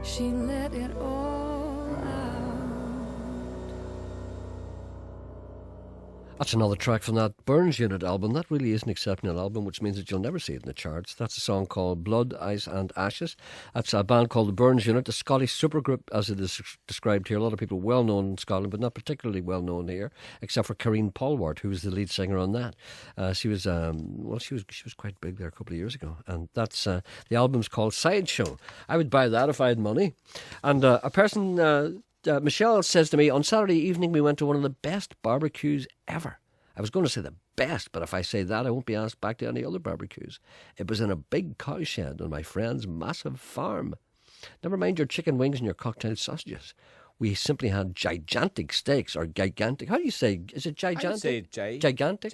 She let it all out. That's another track from that Burns Unit album. That really is an exceptional album, which means that you'll never see it in the charts. That's a song called Blood, Ice and Ashes. That's a band called the Burns Unit, a Scottish supergroup, as it is described here. A lot of people well known in Scotland, but not particularly well known here, except for Karine Polwart, who was the lead singer on that. She was quite big there a couple of years ago, and that's the album's called Sideshow. I would buy that if I had money. And a person. Michelle says to me, on Saturday evening we went to one of the best barbecues ever. I was going to say the best, but if I say that I won't be asked back to any other barbecues. It was in a big cow shed on my friend's massive farm. Never mind your chicken wings and your cocktail sausages. We simply had gigantic steaks, or gigantic. How do you say? Is it gigantic? I would say gigantic?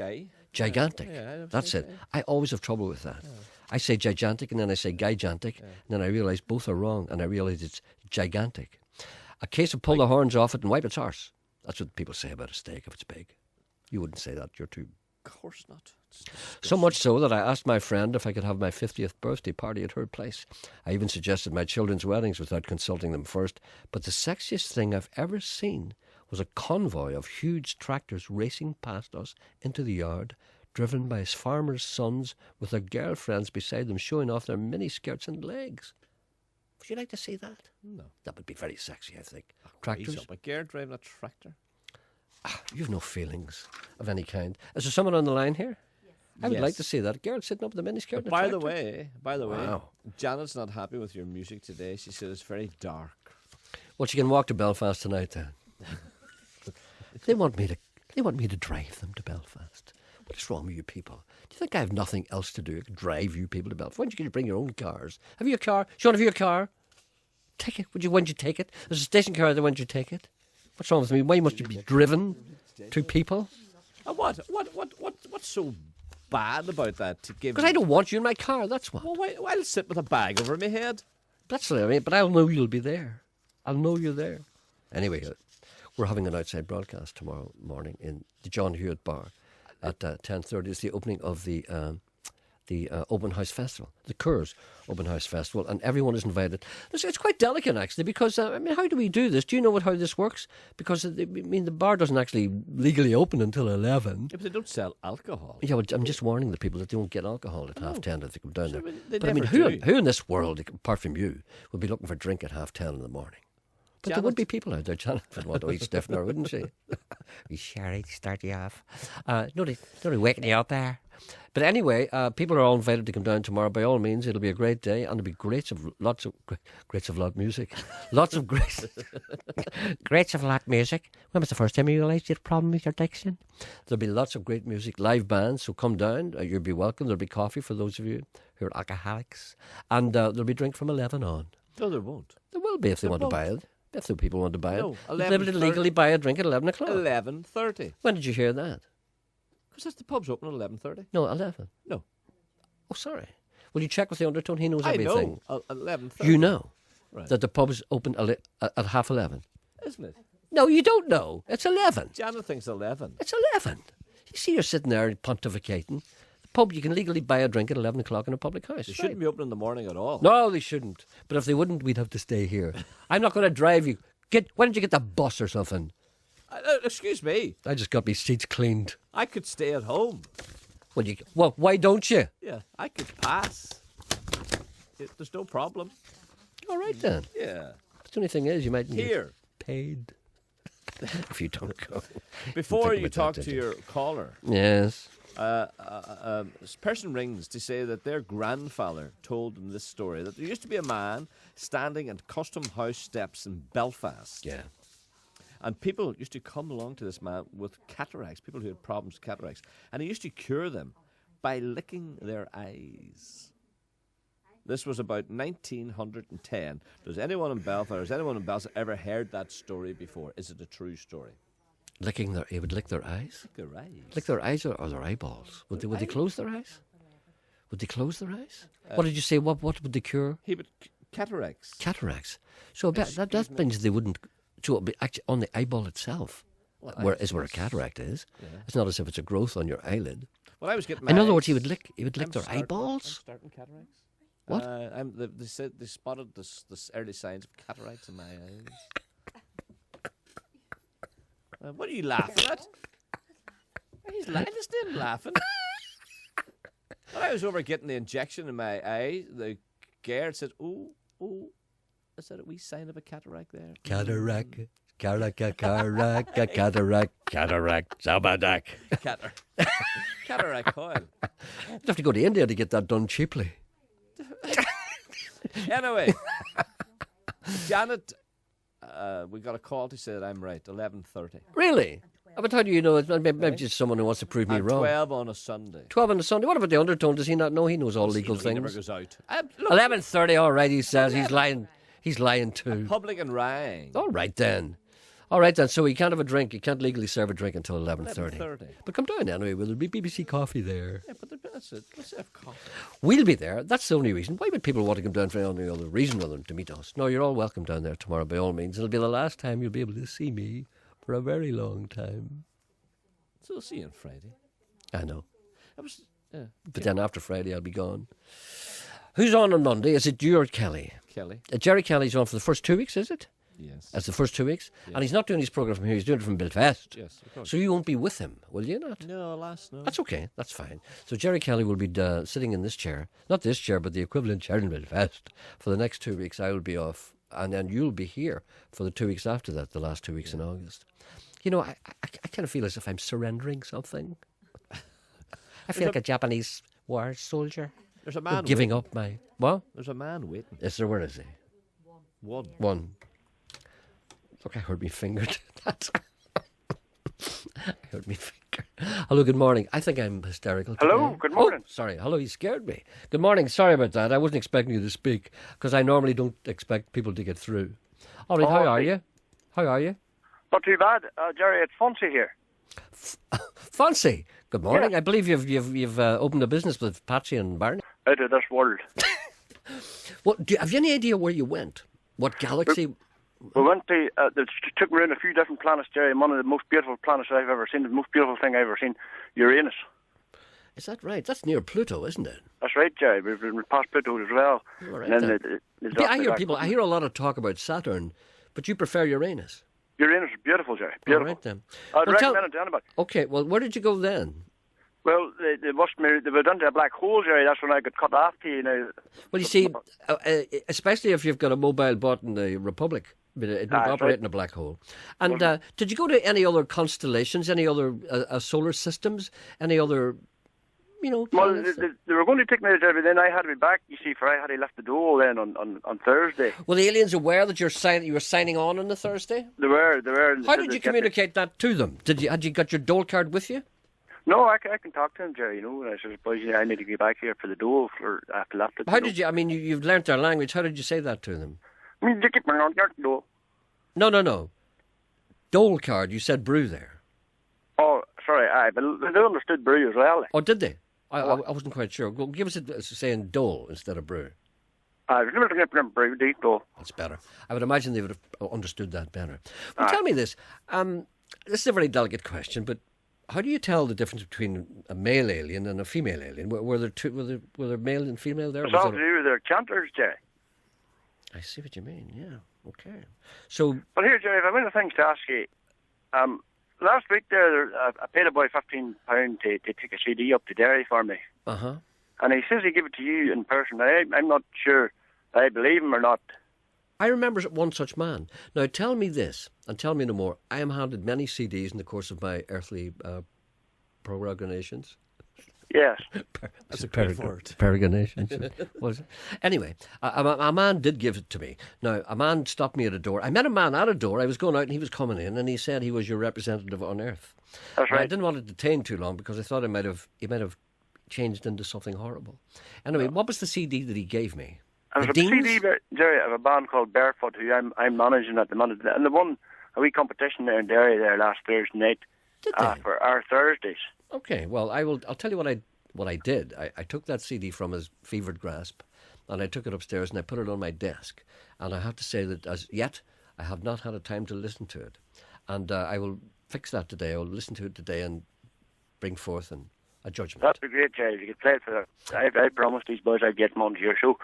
Gigantic. Yeah, that's it. I always have trouble with that. I say gigantic and then I say gigantic, and then I realise both are wrong, and I realise it's gigantic. A case of pull the horns off it and wipe its arse. That's what people say about a steak if it's big. You wouldn't say that. You're too... Of course not. So much so that I asked my friend if I could have my 50th birthday party at her place. I even suggested my children's weddings without consulting them first. But the sexiest thing I've ever seen was a convoy of huge tractors racing past us into the yard, driven by farmers' sons with their girlfriends beside them, showing off their mini skirts and legs. Would you like to see that? No. That would be very sexy, I think. Tractors. Up a gear driving a tractor. You've no feelings of any kind. Is there someone on the line here? Yes. I would Yes. like to see that girl sitting up with the miniskirt. But by the way, Wow. Janet's not happy with your music today. She said it's very dark. Well, she can walk to Belfast tonight then. They want me to drive them to Belfast. What is wrong with you people? Do you think I have nothing else to do? Drive you people to Belfast? Why don't you bring your own cars? Have you a car? Sean, have you a car? Take it. Why don't you take it? There's a station car there. Why don't you take it? What's wrong with me? Why must you be driven to people? What's so bad about that? To give? Because I don't want you in my car. That's what. Well, I'll sit with a bag over my head. That's what I mean. But I'll know you'll be there. I'll know you're there. Anyway, we're having an outside broadcast tomorrow morning in the John Hewitt Bar at 10:30. It's the opening of the Open House Festival, the Coors Open House Festival, and everyone is invited. It's quite delicate, actually, because, how do we do this? Do you know how this works? Because, the bar doesn't actually legally open until 11. Yeah, but they don't sell alcohol. Yeah, well, I'm just warning the people that they won't get alcohol at 10:30 if they come down there. They But never who do. in this world, apart from you, would be looking for a drink at 10:30 in the morning? But there would be people out there. Janet would want to eat stiffener, wouldn't she? Be Sherry to start you off. Nobody waking you up there. But anyway, people are all invited to come down tomorrow. By all means, it'll be a great day, and there'll be lots of lot music, lots of great of lot music. When was the first time you realised you had a problem with your diction? There'll be lots of great music, live bands. So come down. You'll be welcome. There'll be coffee for those of you who are alcoholics, and there'll be drink from 11 on. No, there won't. There will be if they want to buy it. If the people want to buy it, No, they'll be able to legally buy a drink at 11 o'clock. 11:30. When did you hear that? Because the pub's open at 11:30. No, 11. No. Oh, sorry. Will you check with the undertone? He knows I everything. know. 11:30. You know Right. that the pub's open at half 11. Isn't it? No, you don't know. It's 11. Janet thinks 11. It's 11. You see, you're sitting there pontificating. The pub, you can legally buy a drink at 11 o'clock in a public house. They shouldn't be open in the morning at all. No, they shouldn't. But if they wouldn't, we'd have to stay here. I'm not going to drive you. Why don't you get the bus or something? Excuse me. I just got my seats cleaned. I could stay at home. Well, why don't you? Yeah, I could pass. There's no problem. All right then. Yeah. The only thing is, you might get Here. paid if you don't go. Before Think you about talk that, to did you? your caller, Yes. this person rings to say that their grandfather told them this story, that there used to be a man standing at Custom House steps in Belfast. Yeah. And people used to come along to this man with cataracts, people who had problems with cataracts, and he used to cure them by licking their eyes. This was about 1910. Does anyone in Belfast ever heard that story before? Is it a true story? He would lick their eyes? Lick their eyes. Lick their eyes or their eyeballs? Would they close their eyes? Would they close their eyes? What did you say? What would they cure? He would cataracts. Cataracts. So that means they wouldn't. So it'd be actually on the eyeball itself, where a cataract is. Yeah. It's not as if it's a growth on your eyelid. Well, I was getting. In other words, he would lick their eyeballs. I'm starting cataracts. What? They said they spotted this early signs of cataracts in my eyes. What are you laughing at? He's listen to him laughing. When I was over getting the injection in my eye, the guard said, "Oh, is that a wee sign of a cataract there?" Cataract, cataract, sabadak. Cataract coil. You'd have to go to India to get that done cheaply. Anyway, Janet, we got a call to say that I'm right. 11:30. Really? But how do you know? Maybe just someone who wants to prove me wrong. 12 on a Sunday. 12 on a Sunday. What about the undertone? Does he not know? He knows all legal He things. never goes out. 11:30. All right, he says he's lying. He's lying too. Public and rang. All right then. So he can't have a drink. He can't legally serve a drink until 11:30. 11:30. But come down anyway. Will there be BBC coffee there? Yeah, but that's it. Let's have coffee. We'll be there. That's the only reason. Why would people want to come down for any other reason other than to meet us? No, you're all welcome down there tomorrow by all means. It'll be the last time you'll be able to see me for a very long time. So we'll see you on Friday. I know. Yeah. But then after Friday I'll be gone. Who's on Monday? Is it you or Kelly? Kelly. Gerry Kelly's on for the first 2 weeks, is it? Yes. That's the first 2 weeks? Yes. And he's not doing his programme from here, he's doing it from Belfast. Yes, of course. So you won't be with him, will you not? No. That's okay, that's fine. So Gerry Kelly will be sitting in this chair, not this chair, but the equivalent chair in Belfast. For the next 2 weeks I will be off, and then you'll be here for the 2 weeks after that, the last 2 weeks in August. You know, I kind of feel as if I'm surrendering something. I feel like a Japanese war soldier. There's a man giving waiting. up my... What? There's a man waiting. Yes, sir, where is he? One. Look, I heard me finger do that. I heard me finger. Hello, good morning. I think I'm hysterical today. Hello, good morning. Oh, sorry. Hello, you scared me. Good morning. Sorry about that. I wasn't expecting you to speak because I normally don't expect people to get through. All right, how are you? How are you? Not too bad. Gerry, it's Fonzie here. Fonzie, good morning. Yeah. I believe you've opened a business with Patsy and Barney. Out of this world. Well, have you any idea where you went? What galaxy? We went to, took around a few different planets, Gerry. One of the most beautiful planets I've ever seen, the most beautiful thing I've ever seen, Uranus. Is that right? That's near Pluto, isn't it? That's right, Gerry. We've been past Pluto as well. All right, and then. then I hear a lot of talk about Saturn, but you prefer Uranus. Uranus is beautiful, Gerry. Beautiful. All right, then. I'd Well, recommend it to anybody. Okay, well, where did you go then? Well, they were done to a black hole, Gerry. That's when I got cut off to you know. Well, you see, especially if you've got a mobile bot in the Republic, but it won't operate right. in a black hole. And did you go to any other constellations, any other solar systems, any other, Well, they were going to take me there, but then I had to be back, you see, for I had left the door then on Thursday. Were the aliens aware that you were signing on the Thursday? They were. How did you communicate that to them? Had you got your dole card with you? No, I can talk to him, Gerry, and I said, boys, I need to get back here for the door after left it. How did you, you've learnt their language, how did you say that to them? No. Dole card, you said brew there. Oh, sorry, but they understood brew as well. Oh, did they? I wasn't quite sure. Well, give us saying dole instead of brew. That's better. I would imagine they would have understood that better. Well, tell me this. This is a very delicate question, but how do you tell the difference between a male alien and a female alien? Were there male and female there? It's all to do with their chanters, Gerry. I see what you mean, yeah. Okay. So... But here, Gerry, if I've any things to ask you. Last week there, I paid a boy £15 to take a CD up to Derry for me. Uh-huh. And he says he give it to you in person. I'm not sure I believe him or not. I remember one such man. Now, tell me this, and tell me no more. I am handed many CDs in the course of my earthly peregrinations. Yes. That's a good word. Peregrinations. Was it? Anyway, a man did give it to me. Now, a man stopped me at a door. I met a man at a door. I was going out and he was coming in and he said he was your representative on Earth. That's right. I didn't want to detain too long because I thought he might have changed into something horrible. Anyway, what was the CD that he gave me? It was a CD, Gerry, of a band called Barefoot, who I'm managing at the minute. And they won a wee competition there in Derry there last Thursday night for our Thursdays. Okay, well, I'll tell you what I did. I took that CD from his fevered grasp, and I took it upstairs and I put it on my desk. And I have to say that as yet, I have not had a time to listen to it. And I will fix that today. I will listen to it today and bring forth a judgment. That'd be great, Gerry, if you could play it for that. I promised these boys I'd get them onto your show.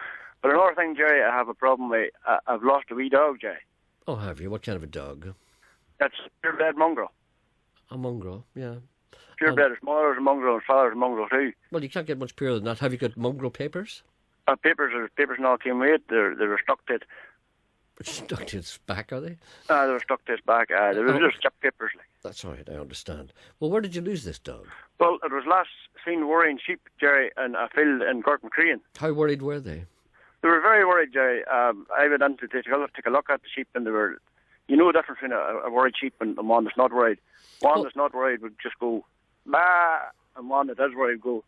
But another thing, Gerry, I have a problem with. I've lost a wee dog, Gerry. Oh, have you? What kind of a dog? That's purebred mongrel. A mongrel, yeah. Purebred. His mother's a mongrel and his father's a mongrel too. Well, you can't get much purer than that. Have you got mongrel papers? Papers and all came with it. They were stuck to it. Stuck to its back, are they? They were stuck to its back. They were just chip papers. That's all right, I understand. Well, where did you lose this dog? Well, it was last seen worrying sheep, Gerry, in a field in Cork McCrean. How worried were they? They were very worried, Gerry. I went in to take a look at the sheep, and they were, the difference between a worried sheep and one that's not worried. One that's not worried would just go, bah, and one that is worried would go,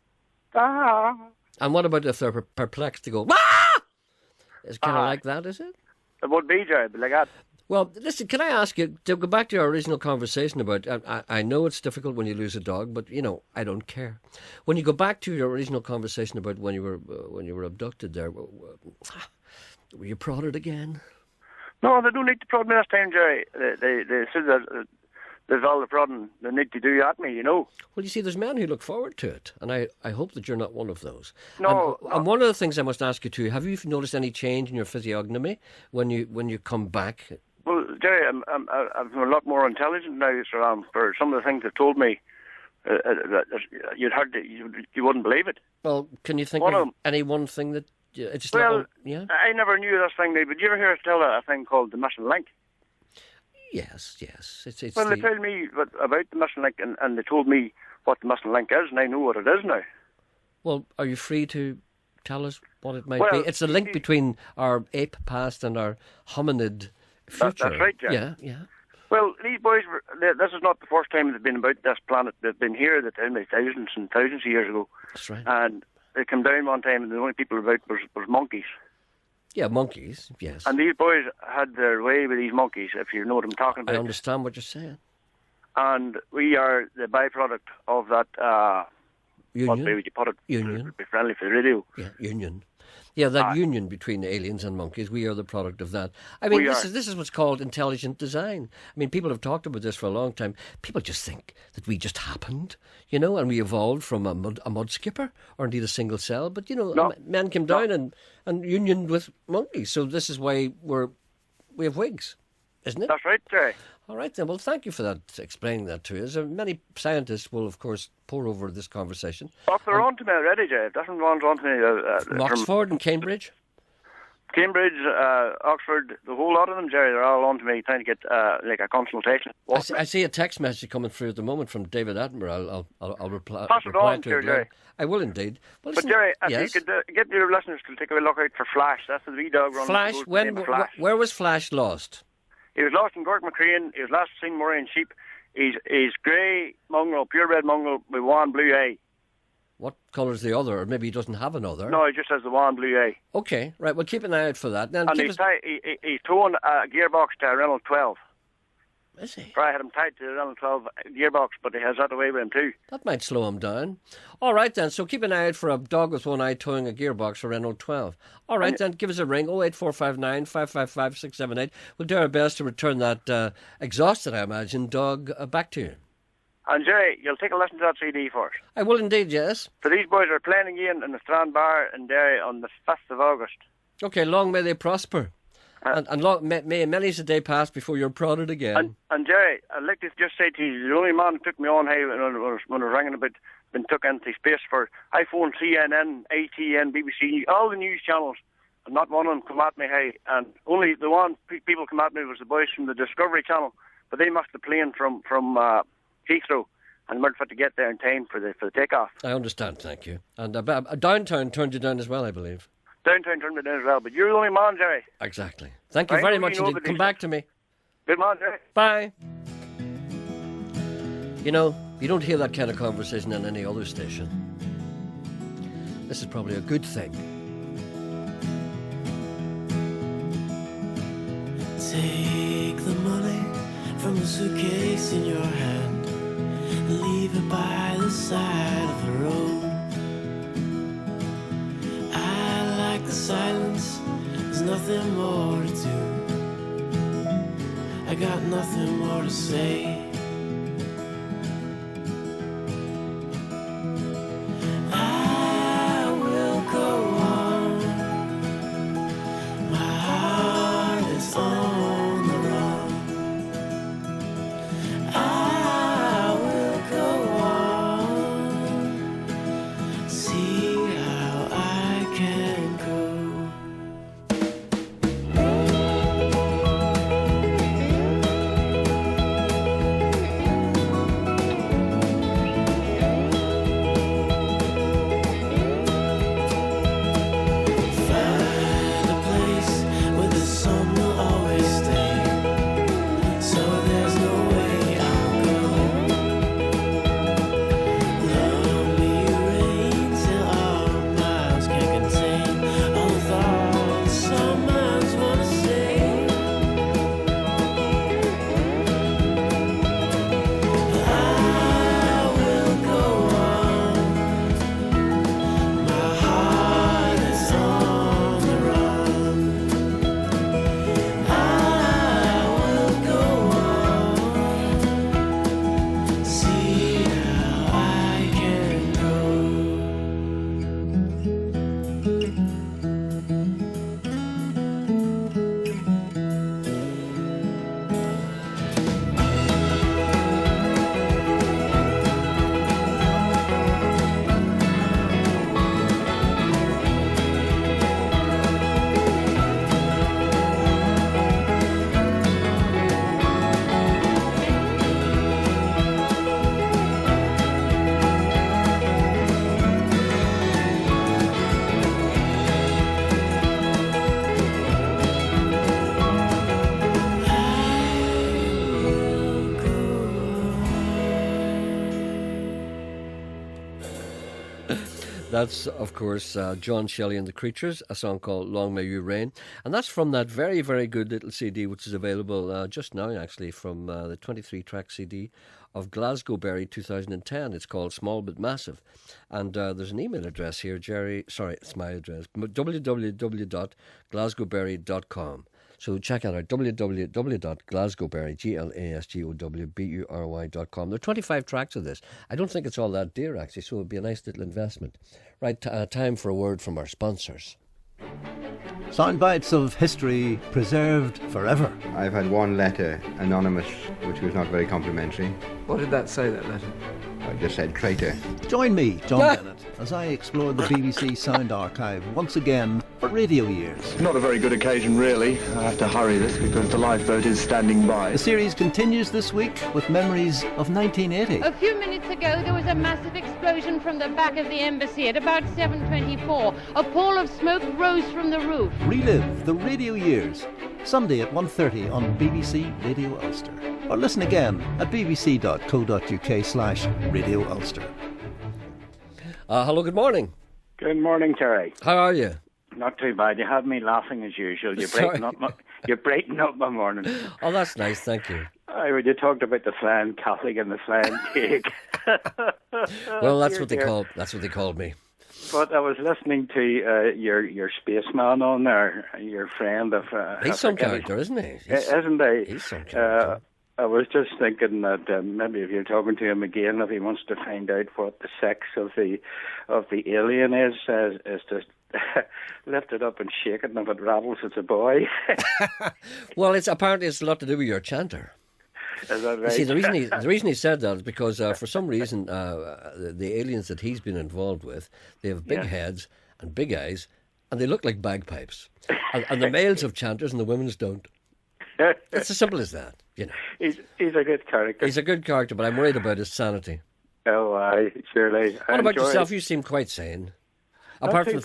bah. And what about if they're perplexed to go, bah? It's kind of like that, is it? It would be, Gerry, but like that. Well, listen, can I ask you, to go back to our original conversation about, I know it's difficult when you lose a dog, but, I don't care. When you go back to your original conversation about when you were abducted there, were you prodded again? No, they don't need to prod me this time, Gerry. They said that there's all the prodding they need to do at me, Well, you see, there's men who look forward to it, and I hope that you're not one of those. No. And one of the things I must ask you too, have you noticed any change in your physiognomy when you come back? Well, Gerry, I'm a lot more intelligent now, so for some of the things they've told me, you wouldn't believe it. Well, can you think of any one thing that... I never knew this thing, but you ever hear us tell a thing called the missing link? Yes. It's they told me about the missing link, and they told me what the missing link is, and I know what it is now. Well, are you free to tell us what it might be? It's the link between our ape past and our hominid future. That's right, Gerry. Yeah. Well, these boys, this is not the first time they've been about this planet. They've been here, they told me, thousands and thousands of years ago. That's right. And they came down one time, and the only people about was monkeys. Yeah, monkeys, yes. And these boys had their way with these monkeys, if you know what I'm talking about. I understand what you're saying. And we are the byproduct of that... union? What way would you put it? Union. To be friendly for the radio. Yeah, union. Yeah, that union between aliens and monkeys, we are the product of that. I mean, this is what's called intelligent design. I mean, people have talked about this for a long time. People just think that we just happened, and we evolved from a mud skipper, or indeed a single cell. But, men came down and unioned with monkeys. So this is why we have wigs, isn't it? That's right, Gerry. All right, then. Well, thank you for that, explaining that to us. Many scientists will, of course, pore over this conversation. They're on to me already, Gerry. Different ones on to me. From Oxford and Cambridge? Cambridge, Oxford, the whole lot of them, Jerry, they're all on to me trying to get like a consultation. I see a text message coming through at the moment from David Attenborough. I'll reply. Pass it reply on to to it. Jerry. I will indeed. Well, But listen, Jerry, if yes. you could get your listeners to take a look out for Flash. That's the wee dog running. Flash. Flash. Where was Flash lost? He was lost in Cork McCrean. He was last seen Moraine sheep. He's grey mongrel, purebred mongrel with one blue eye. What colour's the other? Or maybe he doesn't have another. No, he just has the one blue eye. Okay, right. Well, keep an eye out for that. Now, And keep he's towing a gearbox to a Renault 12. Is he? I had him tied to the Renault 12 gearbox, but he has that away with him too. That might slow him down. All right, then. So keep an eye out for a dog with one eye towing a gearbox for Renault 12. All right, then. Give us a ring, 08459 555 678. We'll do our best to return that exhausted, I imagine, dog back to you. And Jerry, you'll take a listen to that CD for us. I will indeed, yes. For these boys are playing again in the Strand Bar in Derry on the 5th of August. Okay, long may they prosper. And long, may many's a day pass before you're prodded again. And Jerry, I'd like to just say to you, the only man who took me on when I was ringing about been took into space for iPhone, CNN, ATN, BBC, all the news channels, and not one of them come at me, hey. And only the one people come at me was the boys from the Discovery Channel, but they must have plane from Heathrow, and weren't fit to get there in time for the takeoff. I understand, thank you. And Downtown turned you down as well, I believe. Downtown turned me down as well, but you're the only man, Jerry. Exactly. Thank you very much indeed. Come back to me. Good man, Jerry. Bye. You know, you don't hear that kind of conversation on any other station. This is probably a good thing. Take the money from the suitcase in your hand and leave it by the side of the road. I like the silence, there's nothing more to do. I got nothing more to say. I will go on. My heart is on the run. I will go on. See how I can go. Find a place where the sun will always stay, so there's no way I'll go. Love me rain till our minds can't contain all the thoughts some minds wanna say. I will go on. My heart is on the run. I will go on. See how I can go. That's, of course, John Shelley and the Creatures, a song called Long May You Reign. And that's from that very, very good little CD, which is available just now, actually, from the 23-track CD of Glasgowberry 2010. It's called Small But Massive. And there's an email address here, Gerry. Sorry, it's my address. www.glasgowberry.com. So check out our www.glasgowberry, GLASGOWBURY.com. There are 25 tracks of this. I don't think it's all that dear, actually, so it would be a nice little investment. Right, time for a word from our sponsors. Sound bites of history preserved forever. I've had one letter, anonymous, which was not very complimentary. What did that say, that letter? I just said traitor. Join me, John Bennett, as I explore the BBC Sound Archive once again for radio years. Not a very good occasion, really. I have to hurry this because the lifeboat is standing by. The series continues this week with memories of 1980. A few minutes ago, there was a massive explosion from the back of the embassy at about 7:24. A pall of smoke rose from the roof. Relive the radio years, Sunday at 1:30 on BBC Radio Ulster. Or listen again at bbc.co.uk/Radio Ulster. Hello, good morning. Good morning, Gerry. How are you? Not too bad. You had me laughing as usual. You're breaking up my morning. Oh, that's nice, thank you. When you talked about the flying Catholic and the flying cake. Well, that's what they called me. But I was listening to your spaceman on there, your friend of. He's some character, isn't he? Isn't he? He's some character. I was just thinking that maybe if you're talking to him again, if he wants to find out what the sex of the alien is to lift it up and shake it, and if it rattles, it's a boy. Well, apparently it's a lot to do with your chanter. Is that right? You see, the reason he said that is because for some reason the aliens that he's been involved with, they have big heads and big eyes, and they look like bagpipes. and the males have chanters and the women's don't. It's as simple as that, you know. He's a good character. He's a good character, but I'm worried about his sanity. Oh, aye, surely. What about yourself? You seem quite sane. Not too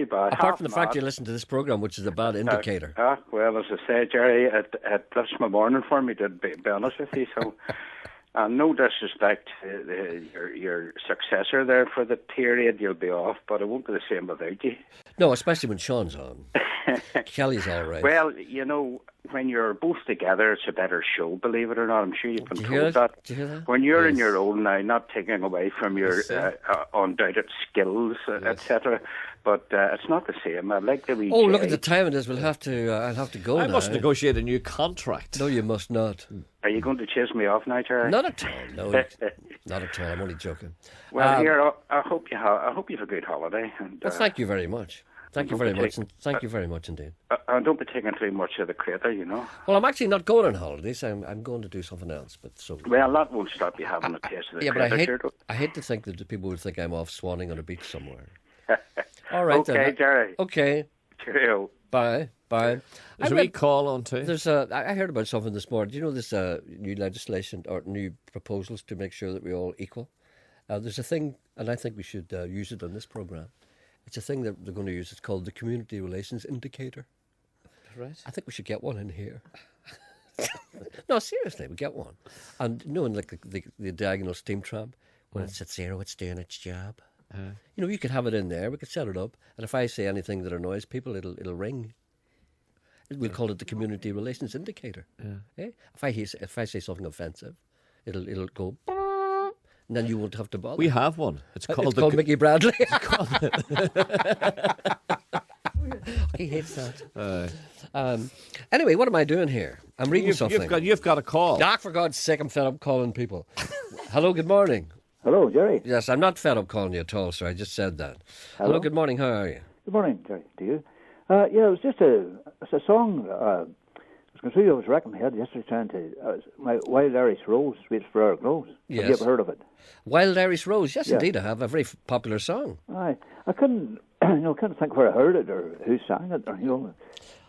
bad. Apart from the fact you listen to this programme, which is a bad indicator. Well, as I say, Gerry, it lifts my morning for me, to be honest with you. So, no disrespect to your successor there for the period. You'll be off, but it won't be the same without you. No, especially when Sean's on. Kelly's all right. Well, you know, when you're both together, it's a better show, believe it or not. I'm sure you've been told that. Do you hear that? When you're in your own now, not taking away from your undoubted skills, etc. But it's not the same. I'd like to be. Oh, look at the time it is. I'll have to go now. I must negotiate a new contract. No, you must not. Are you going to chase me off now, Gerry? Not at all. No, not at all. I'm only joking. Well, here, I hope you have a good holiday. And, well, thank you very much. Thank you very much. Thank you very much indeed. Don't be taking too much of the crater, you know. Well, I'm actually not going on holidays. I'm going to do something else. Well, that won't stop you having a taste of the crater. But I hate to think that the people would think I'm off swanning on a beach somewhere. All right, okay, then. Gerry. Okay. Cheerio. Bye. There's a wee call on too. I heard about something this morning. Do you know this new legislation or new proposals to make sure that we're all equal? There's a thing, and I think we should use it on this programme. It's a thing that they're going to use. It's called the Community Relations Indicator. Right. I think we should get one in here. No, seriously, we get one. And knowing like the diagonal steam tram, when it's at 0, it's doing its job. You know, you could have it in there. We could set it up, and if I say anything that annoys people, it'll ring. We'll call it the Community Relations Indicator. Yeah? If I say something offensive, it'll go. And then you won't have to bother. We have one. It's called Mickey Bradley. He hates that. Anyway, what am I doing here? I'm reading something. You've got a call. For God's sake, I'm fed up calling people. Hello, good morning. Hello, Gerry. Yes, I'm not fed up calling you at all, sir. I just said that. Hello, good morning. How are you? Good morning, Gerry. To you. It was just a song. I was racking my head yesterday trying to. My Wild Irish Rose, Sweet Flower Grows. Yes. Have you ever heard of it? Wild Irish Rose. Yes, Yeah. indeed, I have. A very popular song. I couldn't, couldn't think where I heard it or who sang it, or.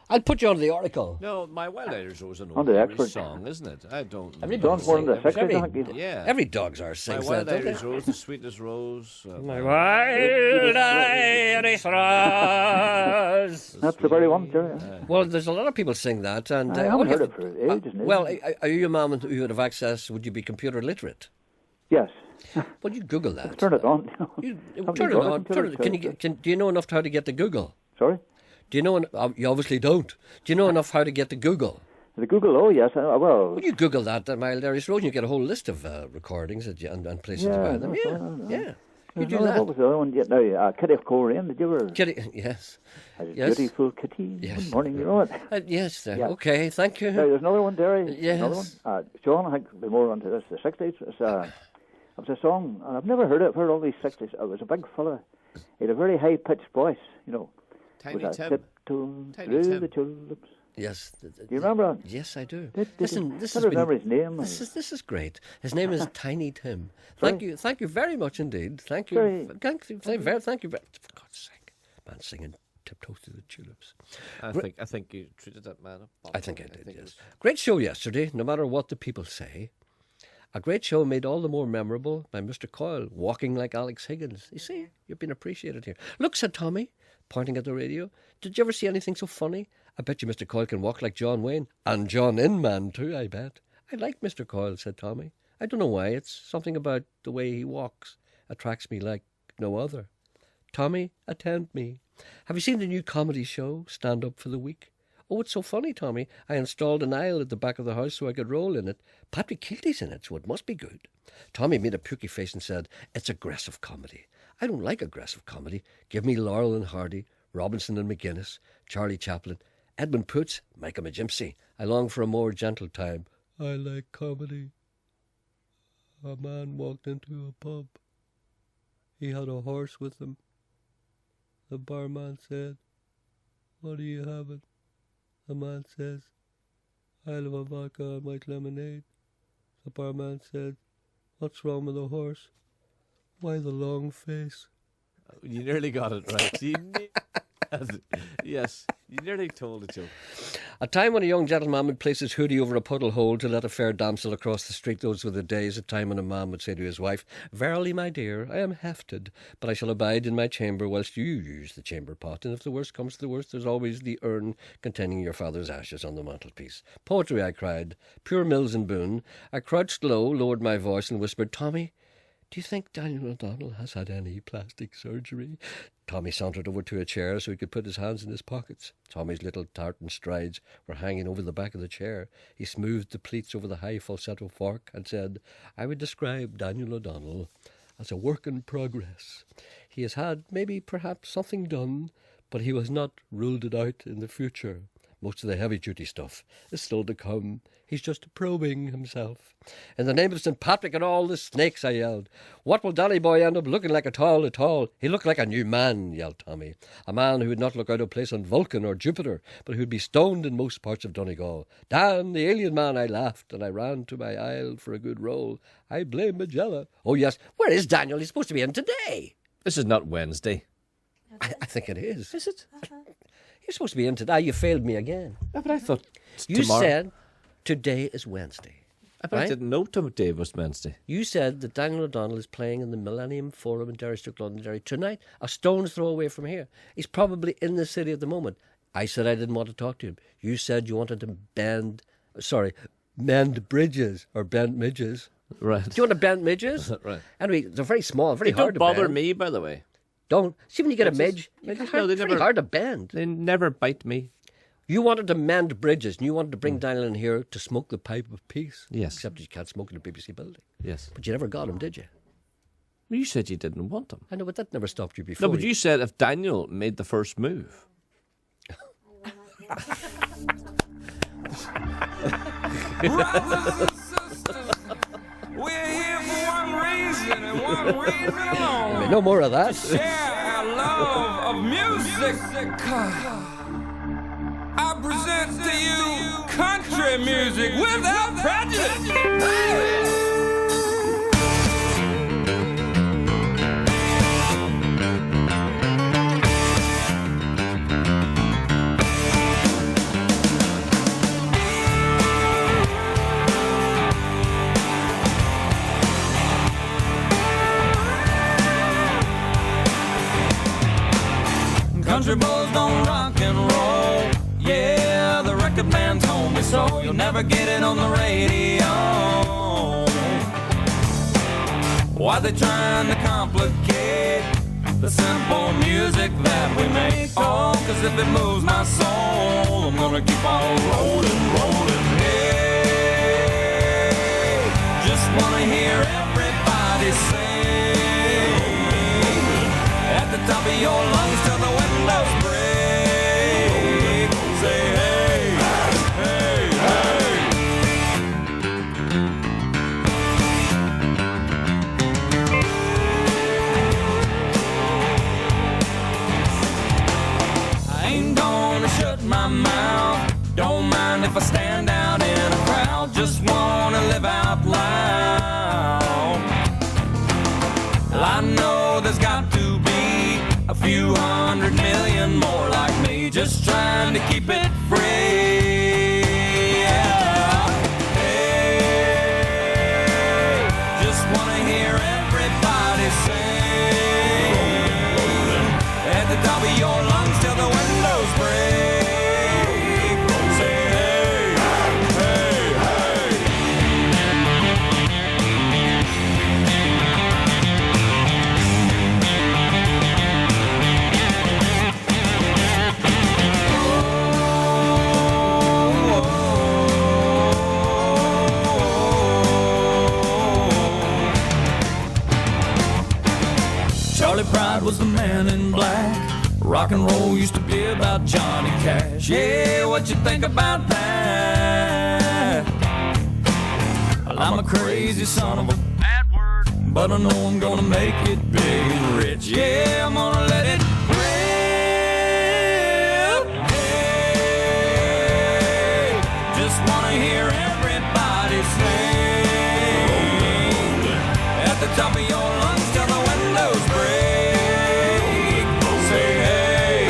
I'll put you on the article. No, my Wild Irish Rose is an On the old expert. song, isn't it? I don't. Every dog's born in the 60s, I think. Yeah. Every dog's our sings My Wild that, don't Irish they? Rose, the sweetest rose. My Wild Irish Rose. That's the very one, Gerry. Well, there's a lot of people sing that, and I haven't heard it for ages. and ages. Well, are you a man who would have access? Would you be computer literate? Yes. Well, you Google that. Turn it on. Turn it on. Do you know enough how to get to Google? Sorry? Do you know? You obviously don't. Do you know enough how to get to Google? The Google, oh yes, well. Well, you Google that Mild Irish Rose, and you get a whole list of recordings and places to buy them. Yeah. You do that. What was the other one? Now, Kitty of Coleraine, did you ever? Kitty, yes. Yes. Beautiful Kitty. Yes. Good morning, you know it. Yes. Okay, thank you. Now, there's another one, Gerry. Yes. Another one. Sean, I think, will be more onto this. The 60s. It was a song, and I've never heard it. I've heard all these 60s. It was a big fella. He had a very high-pitched voice, you know. Tiny was Tim. Tiptoe Tiny through Tim. the tulips. Yes. Do you remember that? Yes, I do. Listen, this I has don't remember his name. This is great. His name is Tiny Tim. Sorry? Thank you very much indeed. Thank you. Sorry. Thank you. For God's sake, man singing Tiptoe Through the Tulips. I think you treated that man up. I think I did. Yes. Great show yesterday. No matter what the people say. A great show made all the more memorable by Mr. Coyle walking like Alex Higgins. You see, you've been appreciated here. Look, said Tommy, pointing at the radio. Did you ever see anything so funny? I bet you Mr. Coyle can walk like John Wayne. And John Inman, too, I bet. I like Mr. Coyle, said Tommy. I don't know why. It's something about the way he walks attracts me like no other. Tommy, attend me. Have you seen the new comedy show, Stand Up for the Week? Oh, it's so funny, Tommy. I installed an aisle at the back of the house so I could roll in it. Patrick Keelty's in it, so it must be good. Tommy made a pukey face and said, it's aggressive comedy. I don't like aggressive comedy. Give me Laurel and Hardy, Robinson and McGuinness, Charlie Chaplin, Edmund Poots, Micah McGimpsey. I long for a more gentle time. I like comedy. A man walked into a pub. He had a horse with him. The barman said, what are you having? The man says, I'll have a vodka and white lemonade. The barman said, what's wrong with the horse? Why the long face? You nearly got it right. Yes, you nearly told a joke. A time when a young gentleman would place his hoodie over a puddle hole to let a fair damsel across the street. Those were the days. A time when a man would say to his wife, verily, my dear, I am hefted, but I shall abide in my chamber whilst you use the chamber pot. And if the worst comes to the worst, there's always the urn containing your father's ashes on the mantelpiece. Poetry, I cried. Pure Mills and Boone. I crouched low, lowered my voice, and whispered, Tommy, do you think Daniel O'Donnell has had any plastic surgery? Tommy sauntered over to a chair so he could put his hands in his pockets. Tommy's little tartan strides were hanging over the back of the chair. He smoothed the pleats over the high falsetto fork and said, I would describe Daniel O'Donnell as a work in progress. He has had maybe perhaps something done, but he has not ruled it out in the future. Most of the heavy-duty stuff is still to come. He's just probing himself. In the name of St. Patrick and all the snakes, I yelled. What will Danny Boy end up looking like at all? He looked like a new man, yelled Tommy. A man who would not look out of place on Vulcan or Jupiter, but who would be stoned in most parts of Donegal. Dan, the alien man, I laughed, and I ran to my aisle for a good roll. I blame Magella. Oh, yes, where is Daniel? He's supposed to be in today. This is not Wednesday. I think it is. Is it? You're supposed to be in today. You failed me again. Yeah, but I thought you tomorrow. said today is Wednesday. But I didn't know today was Wednesday. You said that Daniel O'Donnell is playing in the Millennium Forum in Derrystoke, Londonderry tonight, a stone's throw away from here. He's probably in the city at the moment. I said I didn't want to talk to him. You said you wanted to mend bridges or bend midges. Right. Do you want to bend midges? Right. Anyway, they're very small, very hard to bend. Don't bother me, by the way. Don't. See, when you get a midge, it's very hard to bend. They never bite me. You wanted to mend bridges, and you wanted to bring Daniel in here to smoke the pipe of peace. Yes. Except you can't smoke in the BBC building. Yes. But you never got him, did you? Well, you said you didn't want him. I know, but that never stopped you before. No, but you said if Daniel made the first move. Brothers and sisters, we're here for one reason and one reason alone. No more of that. Share our love of music. I present to you country music without prejudice. Country boys don't rock and roll. Yeah, the record man told me so. You'll never get it on the radio. Why they trying to complicate the simple music that we make? Oh, cause if it moves my soul, I'm gonna keep on rolling. Hey, just wanna hear everybody sing at the top of your lungs till the windows break. Say hey, hey, hey. I ain't gonna shut my mouth. Don't if I stand out in a crowd, just wanna live out loud. Well, I know there's got to be a few 100 million more like me, just trying to keep it free. Yeah. Hey, just wanna hear everybody sing at the top of your lungs till the windows break. Say hey, hey, hey. Charlie Pride was the man in black. Rock and roll used to be about Johnny Cash. Yeah, what you think about that? Well, I'm a crazy son of a bad word, but I know I'm gonna make it big and rich. Yeah, I'm gonna let it rip. Hey, just wanna hear everybody sing at the top of your lungs till the windows break. Say hey,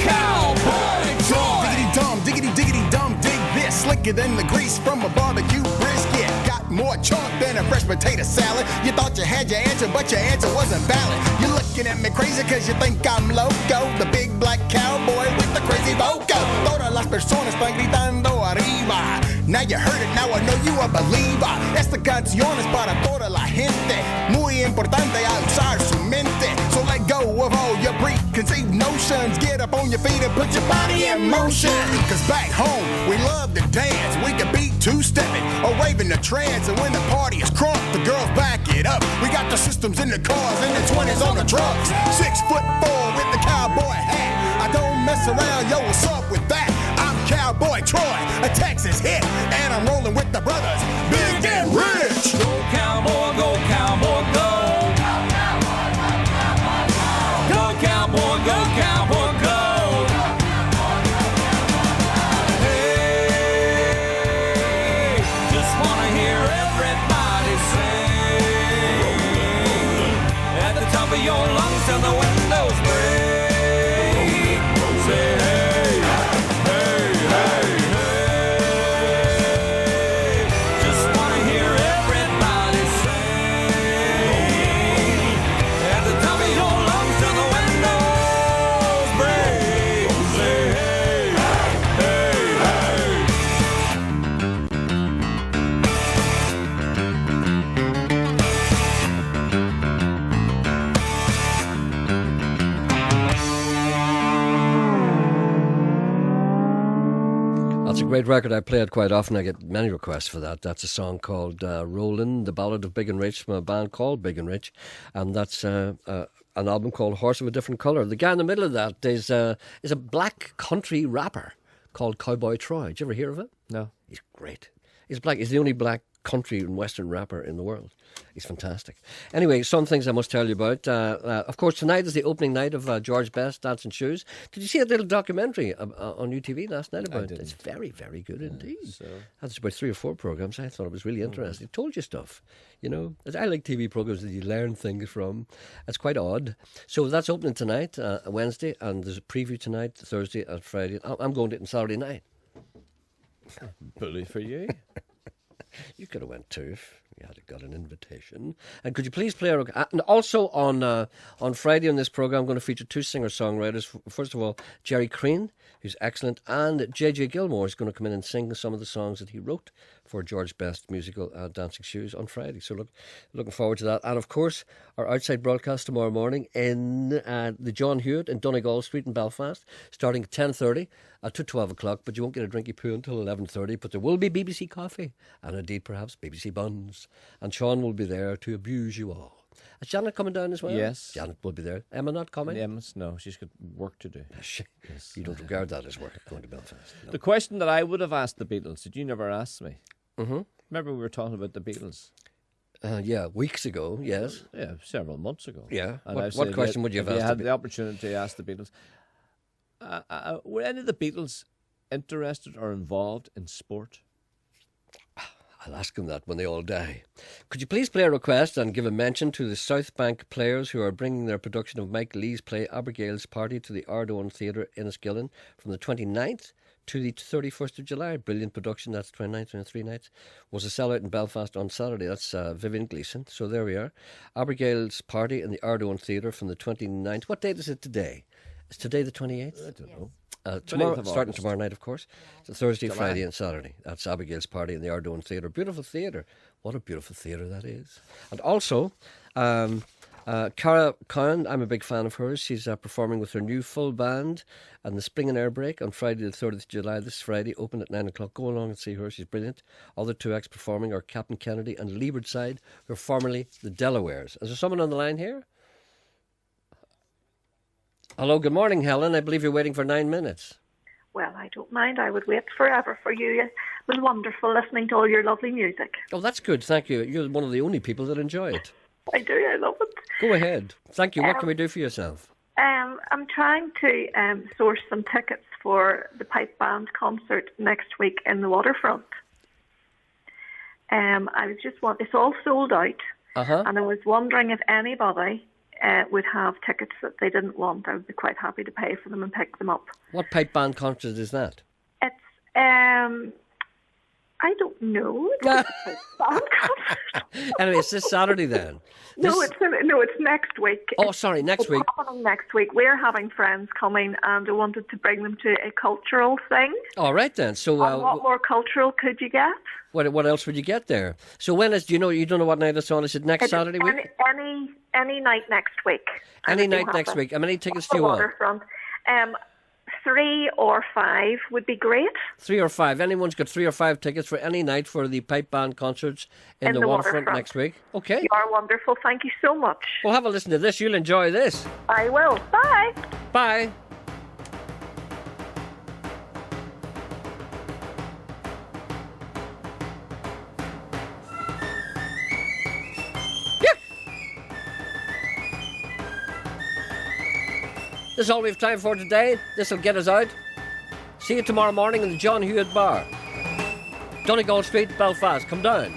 cowboy Troy. Diggity dum, diggity diggity dum, dig this. Slicker than the grease from a barbecue brisket. Got more chalk than a fresh potato salad. You thought you had your answer, but your answer wasn't valid. You're looking at me crazy cause you think I'm loco. The big black cowboy with the crazy voco. Todas las personas están gritando arriba. Now you heard it, now I know you a believer. Esta canción es para toda la gente. Muy importante a usar su mente. So let go of all your preconceived notions. Get up on your feet and put your body in motion. Cause back home, we love to dance. We can beat two-stepping or raving the trance. And when the party is crunk, the girls back it up. We got the systems in the cars and the 20s on the trucks. 6'4" with the cowboy hat. I don't mess around, yo, what's up with that? I'm Cowboy Troy, a Texas hit. And I'm rolling with the brothers, Big and Rich. Go cowboy, go cowboy, go. Go cowboy, go cowboy, go. Hey, just wanna hear everybody sing at the top of your lungs till the windows break. Say hey, hey, hey, hey. Just wanna hear everybody sing at the top of your lungs till the windows break. Say hey, hey, hey. That's a great record. I play it quite often. I get many requests for that. That's a song called Rollin', the Ballad of Big and Rich, from a band called Big and Rich. And that's an album called Horse of a Different Colour. The guy in the middle of that is a black country rapper called Cowboy Troy. Did you ever hear of it? No. He's great. He's black. He's the only black country and western rapper in the world. He's fantastic. Anyway, some things I must tell you about. Of course, tonight is the opening night of George Best Dancing Shoes. Did you see that little documentary on UTV last night about it? It's very, very good indeed. That's about 3 or 4 programs. I thought it was really interesting. It told you stuff. You know, I like TV programs that you learn things from. It's quite odd. So that's opening tonight, Wednesday, and there's a preview tonight, Thursday and Friday. I'm going to it on Saturday night. Bully for you. You could have went too if you had got an invitation. And could you please play our... And also on Friday on this programme, I'm going to feature 2 singer-songwriters. First of all, Gerry Crean, who's excellent, and J.J. Gilmore is going to come in and sing some of the songs that he wrote for George Best musical Dancing Shoes on Friday. So looking forward to that. And of course, our outside broadcast tomorrow morning in the John Hewitt in Donegal Street in Belfast, starting at 10:30 to 12 o'clock. But you won't get a drinky poo until 11:30. But there will be BBC coffee and indeed perhaps BBC buns. And Sean will be there to abuse you all. Is Janet coming down as well? Yes. Janet will be there. Emma not coming? No, she's got work to do. You don't regard that as work, going to Belfast. No. The question that I would have asked the Beatles, did you never ask me? Mm-hmm. Remember we were talking about the Beatles? Yeah, weeks ago, yes. Yeah, several months ago. Yeah. And What question would you have asked? If you had the opportunity to ask the Beatles, were any of the Beatles interested or involved in sport? I'll ask them that when they all die. Could you please play a request and give a mention to the South Bank players who are bringing their production of Mike Lee's play Abigail's Party to the Ardone Theatre in Enniskillen from the 29th to the 31st of July. Brilliant production. That's 29th and 3 nights. Was a sellout in Belfast on Saturday. That's Vivian Gleeson. So there we are. Abigail's Party in the Ardone Theatre from the 29th. What date is it today? Is today the 28th? I don't know. Tomorrow, starting tomorrow night, of course. So Thursday, July. Friday and Saturday. That's Abigail's Party in the Ardone Theatre. Beautiful theatre. What a beautiful theatre that is. And also, Cara Cowan, I'm a big fan of hers. She's performing with her new full band and the Spring and Air Break on Friday the 30th of July, this Friday, open at 9 o'clock. Go along and see her. She's brilliant. Other two acts performing are Captain Kennedy and Leabardside, who are formerly the Delawares. Is there someone on the line here? Hello, good morning, Helen. I believe you're waiting for 9 minutes. Well, I don't mind. I would wait forever for you. It was wonderful listening to all your lovely music. Oh, that's good. Thank you. You're one of the only people that enjoy it. I do. I love it. Go ahead. Thank you. What can we do for yourself? I'm trying to source some tickets for the pipe band concert next week in the waterfront. It's all sold out, and I was wondering if anybody would have tickets that they didn't want. I would be quite happy to pay for them and pick them up. What pipe band concert is that? It's I don't know. It's a pipe band concert. Anyway, it's this Saturday then. No, it's next week. Oh, sorry, next week. It's happening next week. We're having friends coming, and I wanted to bring them to a cultural thing. All right then. So, what more cultural could you get? What else would you get there? So when is? Do you know? You don't know what night it's on? Is it next Saturday week? Any night next week. Any night next week. How many tickets do you want? Waterfront. 3 or 5 would be great. 3 or 5. Anyone's got 3 or 5 tickets for any night for the pipe band concerts in the waterfront next week. Okay. You are wonderful. Thank you so much. Well, have a listen to this. You'll enjoy this. I will. Bye. Bye. This is all we have time for today. This will get us out. See you tomorrow morning in the John Hewitt Bar. Donegal Street, Belfast. Come down.